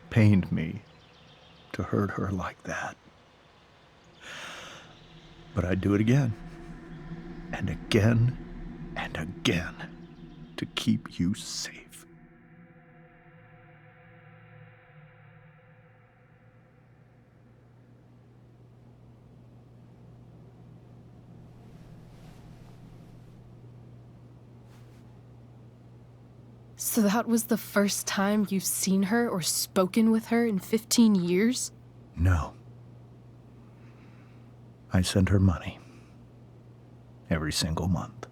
L: pained me to hurt her like that. But I'd do it again, and again, and again, to keep you safe.
G: So that was the first time you've seen her or spoken with her in 15 years?
L: No. I send her money. Every single month.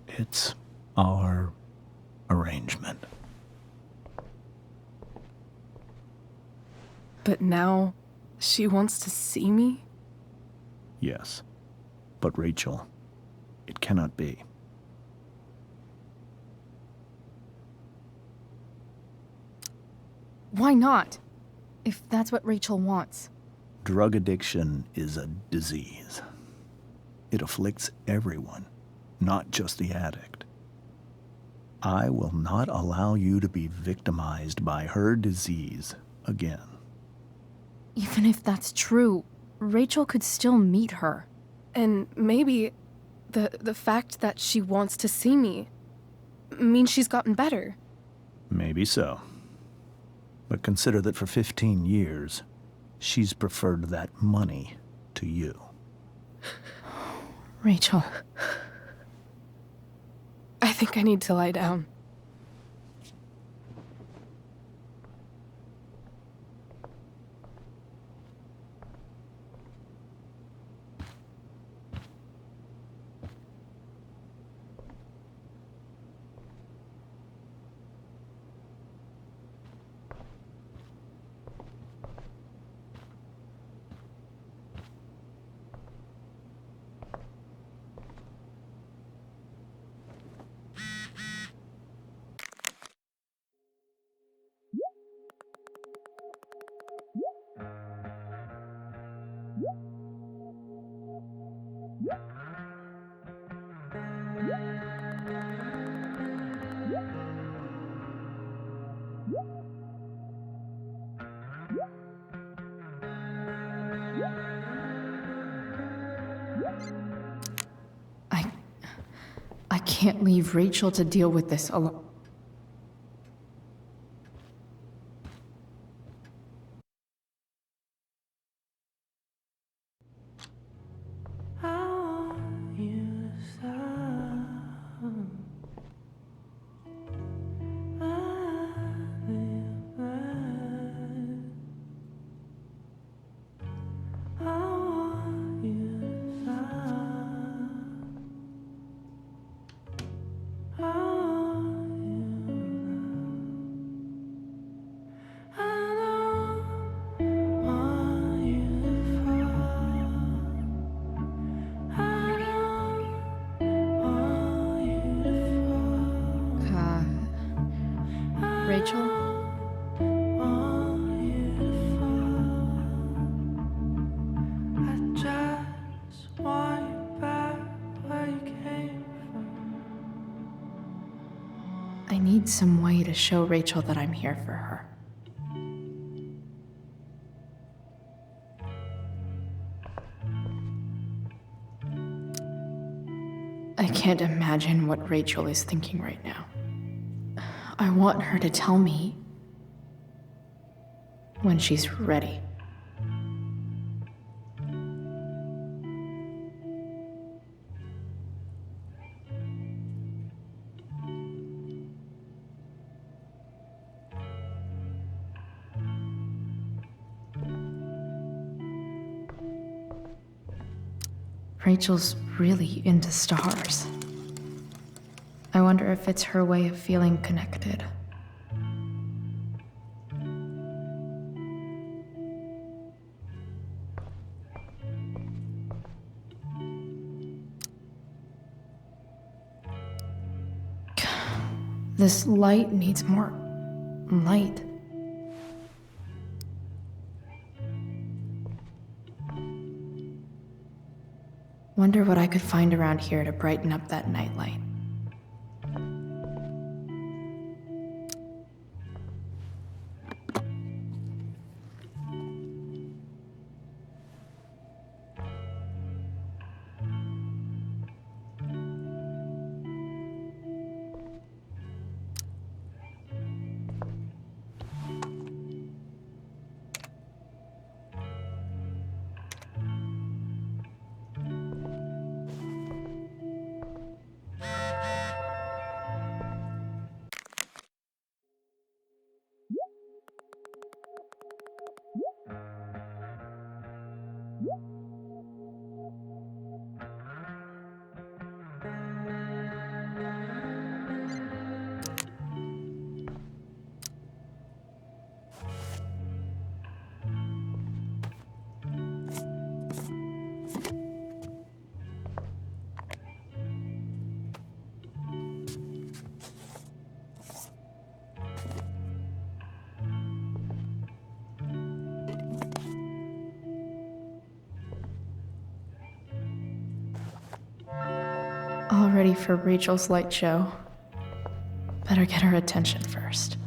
L: It's our arrangement.
G: But now she wants to see me?
L: Yes. But Rachel, it cannot be.
G: Why not? If that's what Rachel wants.
L: Drug addiction is a disease. It afflicts everyone, not just the addict. I will not allow you to be victimized by her disease again.
G: Even if that's true, Rachel could still meet her. And maybe the fact that she wants to see me means she's gotten better.
L: Maybe so. But consider that for 15 years, she's preferred that money to you.
G: Rachel. I think I need to lie down. I can't leave Rachel to deal with this alone. Rachel?
A: need some way to show Rachel that I'm here for her. I can't imagine what Rachel is thinking right now. I want her to tell me when she's ready. Rachel's really into stars. I wonder if it's her way of feeling connected. This light needs more light. Wonder what I could find around here to brighten up that nightlight. All ready for Rachel's light show. Better get her attention first.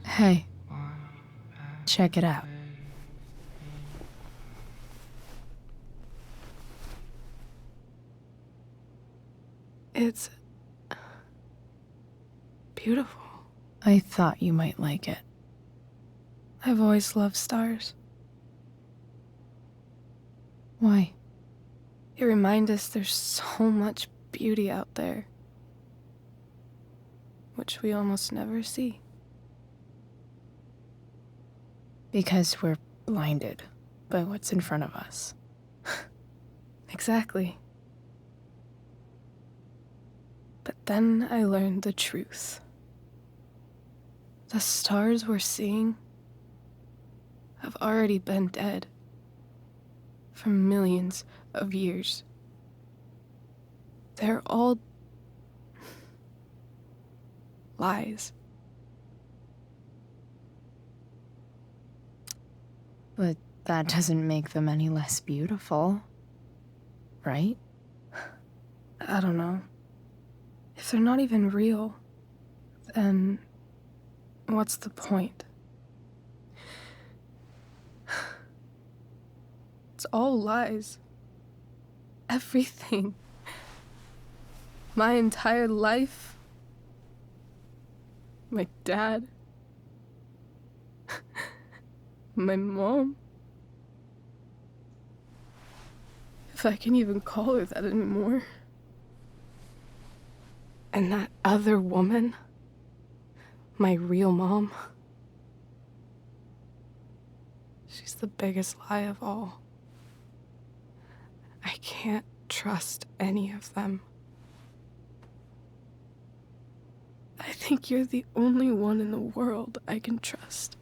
A: Hey, check it out.
G: It's beautiful.
A: I thought you might like it.
G: I've always loved stars.
A: Why?
G: They remind us there's so much beauty out there, which we almost never see.
A: Because we're blinded by what's in front of us.
G: Exactly. But then I learned the truth. The stars we're seeing have already been dead for millions of years. They're all lies.
A: But that doesn't make them any less beautiful, right?
G: I don't know. If they're not even real, then what's the point? It's all lies. Everything. My entire life. My dad. My mom. If I can even call her that anymore. And that other woman, my real mom, she's the biggest lie of all. I can't trust any of them. I think you're the only one in the world I can trust.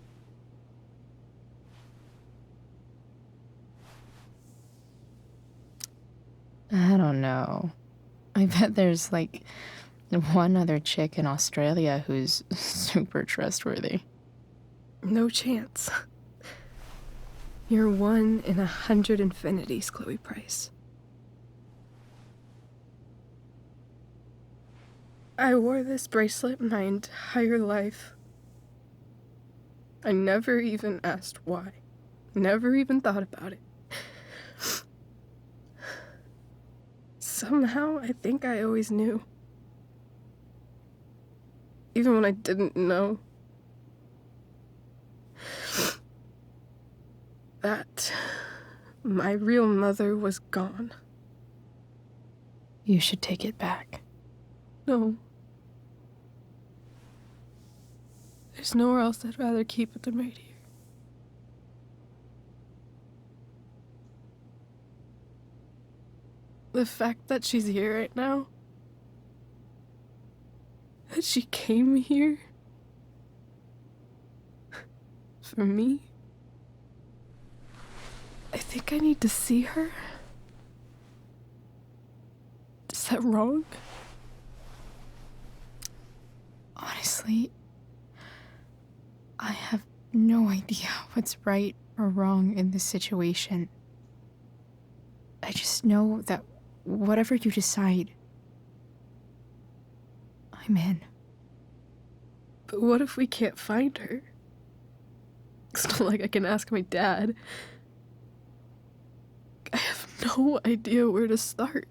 G: I don't know. I bet there's like one other chick in Australia who's super trustworthy.
K: No chance. You're 1 in 100 infinities, Chloe Price. I wore this bracelet my entire life. I never even asked why. Never even thought about it. Somehow, I think I always knew. Even when I didn't know. That my real mother was gone.
G: You should take it back.
K: No. There's nowhere else I'd rather keep it than right here. The fact that she's here right now, that she came here for me, I think I need to see her. Is that wrong?
G: Honestly, I have no idea what's right or wrong in this situation. I just know that whatever you decide, I'm in.
K: But what if we can't find her? It's not like I can ask my dad. I have no idea where to start.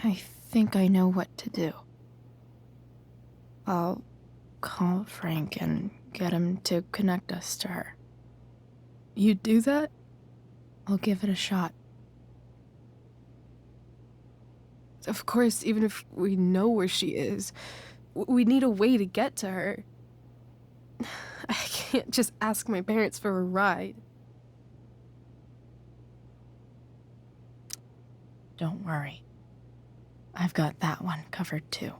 G: I think I know what to do. I'll call Frank and get him to connect us to her.
K: You do that?
G: I'll give it a shot.
K: Of course, even if we know where she is, we need a way to get to her. I can't just ask my parents for a ride.
G: Don't worry. I've got that one covered too.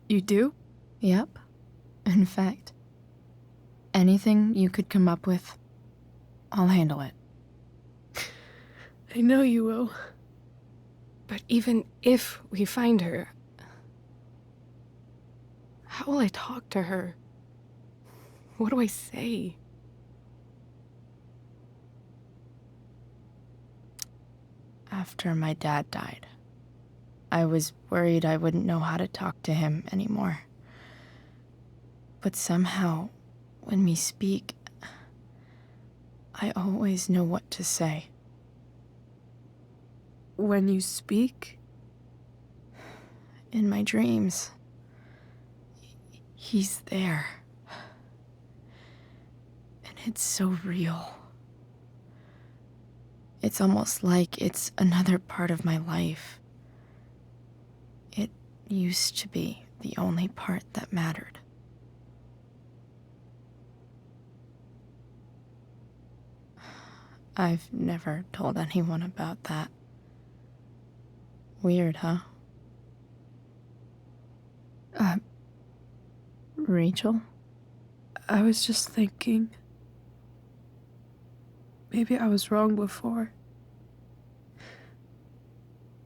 K: You do?
G: Yep. In fact, anything you could come up with, I'll handle it.
K: I know you will. But even if we find her, how will I talk to her? What do I say?
G: After my dad died, I was worried I wouldn't know how to talk to him anymore. But somehow, when we speak, I always know what to say.
K: When you speak?
G: In my dreams, he's there. And it's so real. It's almost like it's another part of my life. It used to be the only part that mattered. I've never told anyone about that. Weird, huh? Rachel?
K: I was just thinking. Maybe I was wrong before.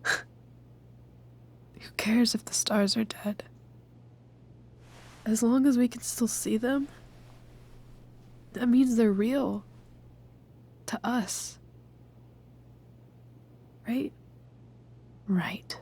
K: Who cares if the stars are dead? As long as we can still see them, that means they're real. To us. Right?
G: Right.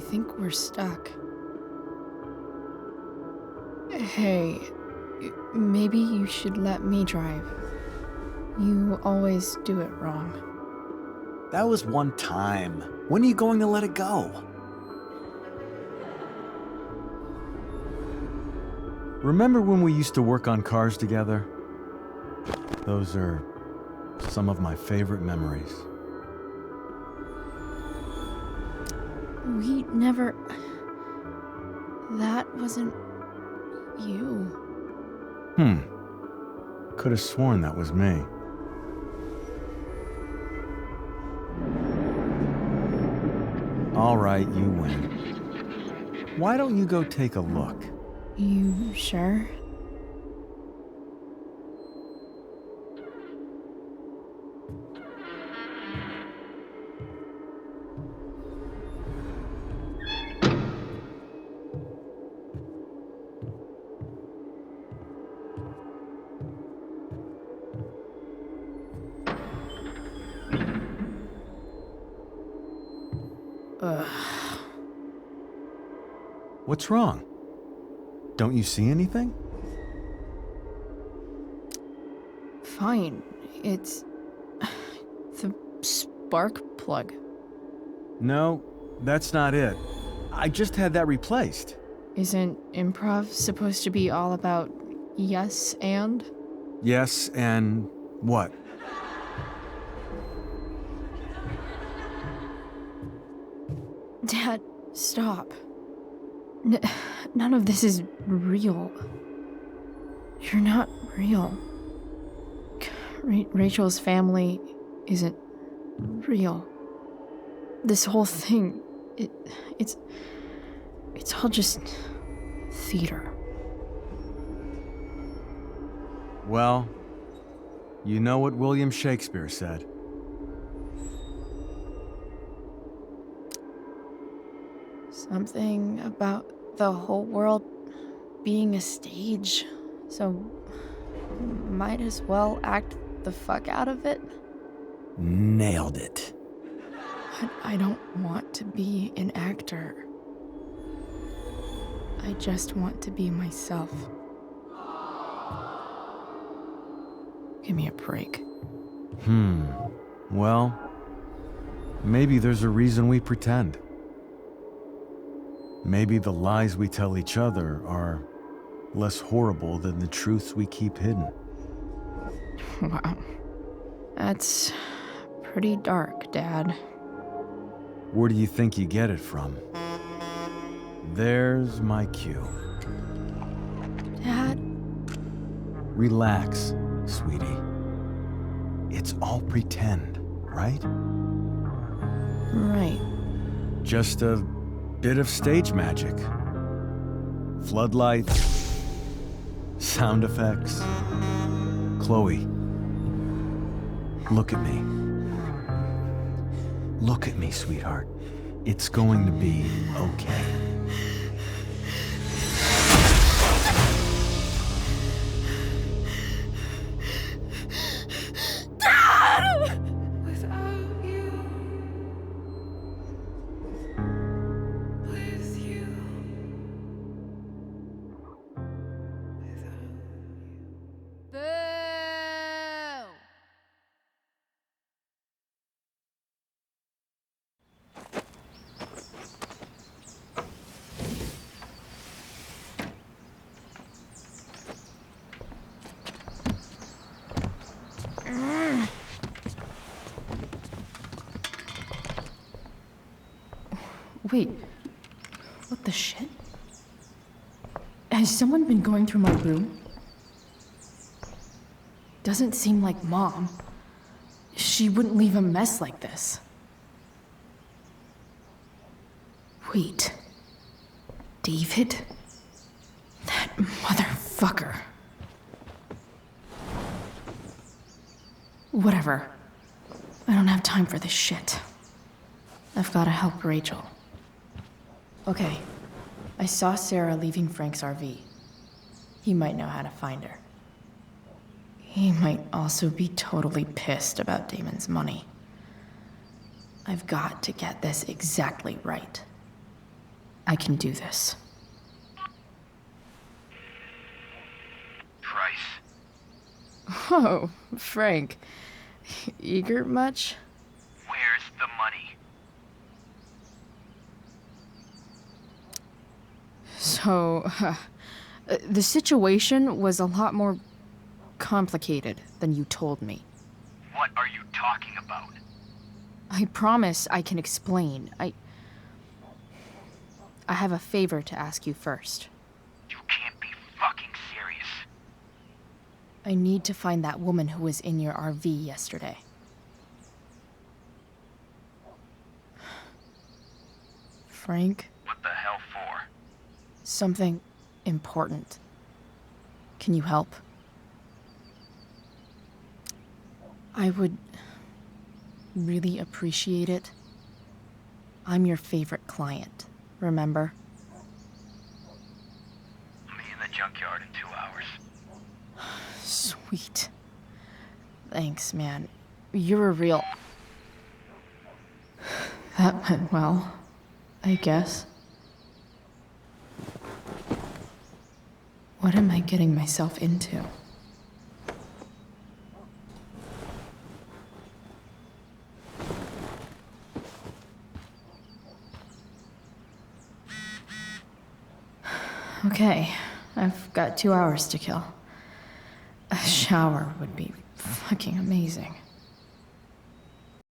G: think we're stuck. Hey, maybe you should let me drive. You always do it wrong.
L: That was one time. When are you going to let it go? Remember when we used to work on cars together? Those are some of my favorite memories.
G: We never... That wasn't... you.
L: Could have sworn that was me. All right, you win. Why don't you go take a look?
G: You sure?
L: What's wrong? Don't you see anything?
G: Fine. It's... the spark plug.
L: No, that's not it. I just had that replaced.
G: Isn't improv supposed to be all about yes and?
L: Yes, and what?
G: Dad, stop. None of this is real. You're not real. Rachel's family isn't real. This whole thing, it's all just theater.
L: Well, you know what William Shakespeare said.
G: Something about the whole world being a stage, so might as well act the fuck out of it.
L: Nailed it.
G: But I don't want to be an actor. I just want to be myself. Give me a break.
L: Well, maybe there's a reason we pretend. Maybe the lies we tell each other are less horrible than the truths we keep hidden.
G: Wow. That's pretty dark, Dad.
L: Where do you think you get it from? There's my cue.
G: Dad?
L: Relax, sweetie. It's all pretend, right?
G: Right.
L: Just a bit of stage magic. Floodlights, sound effects. Chloe, look at me. Look at me, sweetheart. It's going to be okay.
G: Wait, what the shit? Has someone been going through my room? Doesn't seem like Mom. She wouldn't leave a mess like this. Wait. David? That motherfucker. Whatever. I don't have time for this shit. I've gotta help Rachel. Okay, I saw Sarah leaving Frank's RV. He might know how to find her. He might also be totally pissed about Damon's money. I've got to get this exactly right.
A: I can do this.
N: Price.
A: Oh, Frank. Eager much?
N: Where's the money?
A: So, the situation was a lot more complicated than you told me.
N: What are you talking about?
A: I promise I can explain. I have a favor to ask you first.
N: You can't be fucking serious.
A: I need to find that woman who was in your RV yesterday. Frank?
N: What the hell for?
A: Something important. Can you help? I would really appreciate it. I'm your favorite client, remember?
N: I'll be in the junkyard in 2 hours.
A: Sweet. Thanks, man. You're a real... That went well, I guess. What am I getting myself into? Okay, I've got 2 hours to kill. A shower would be fucking amazing.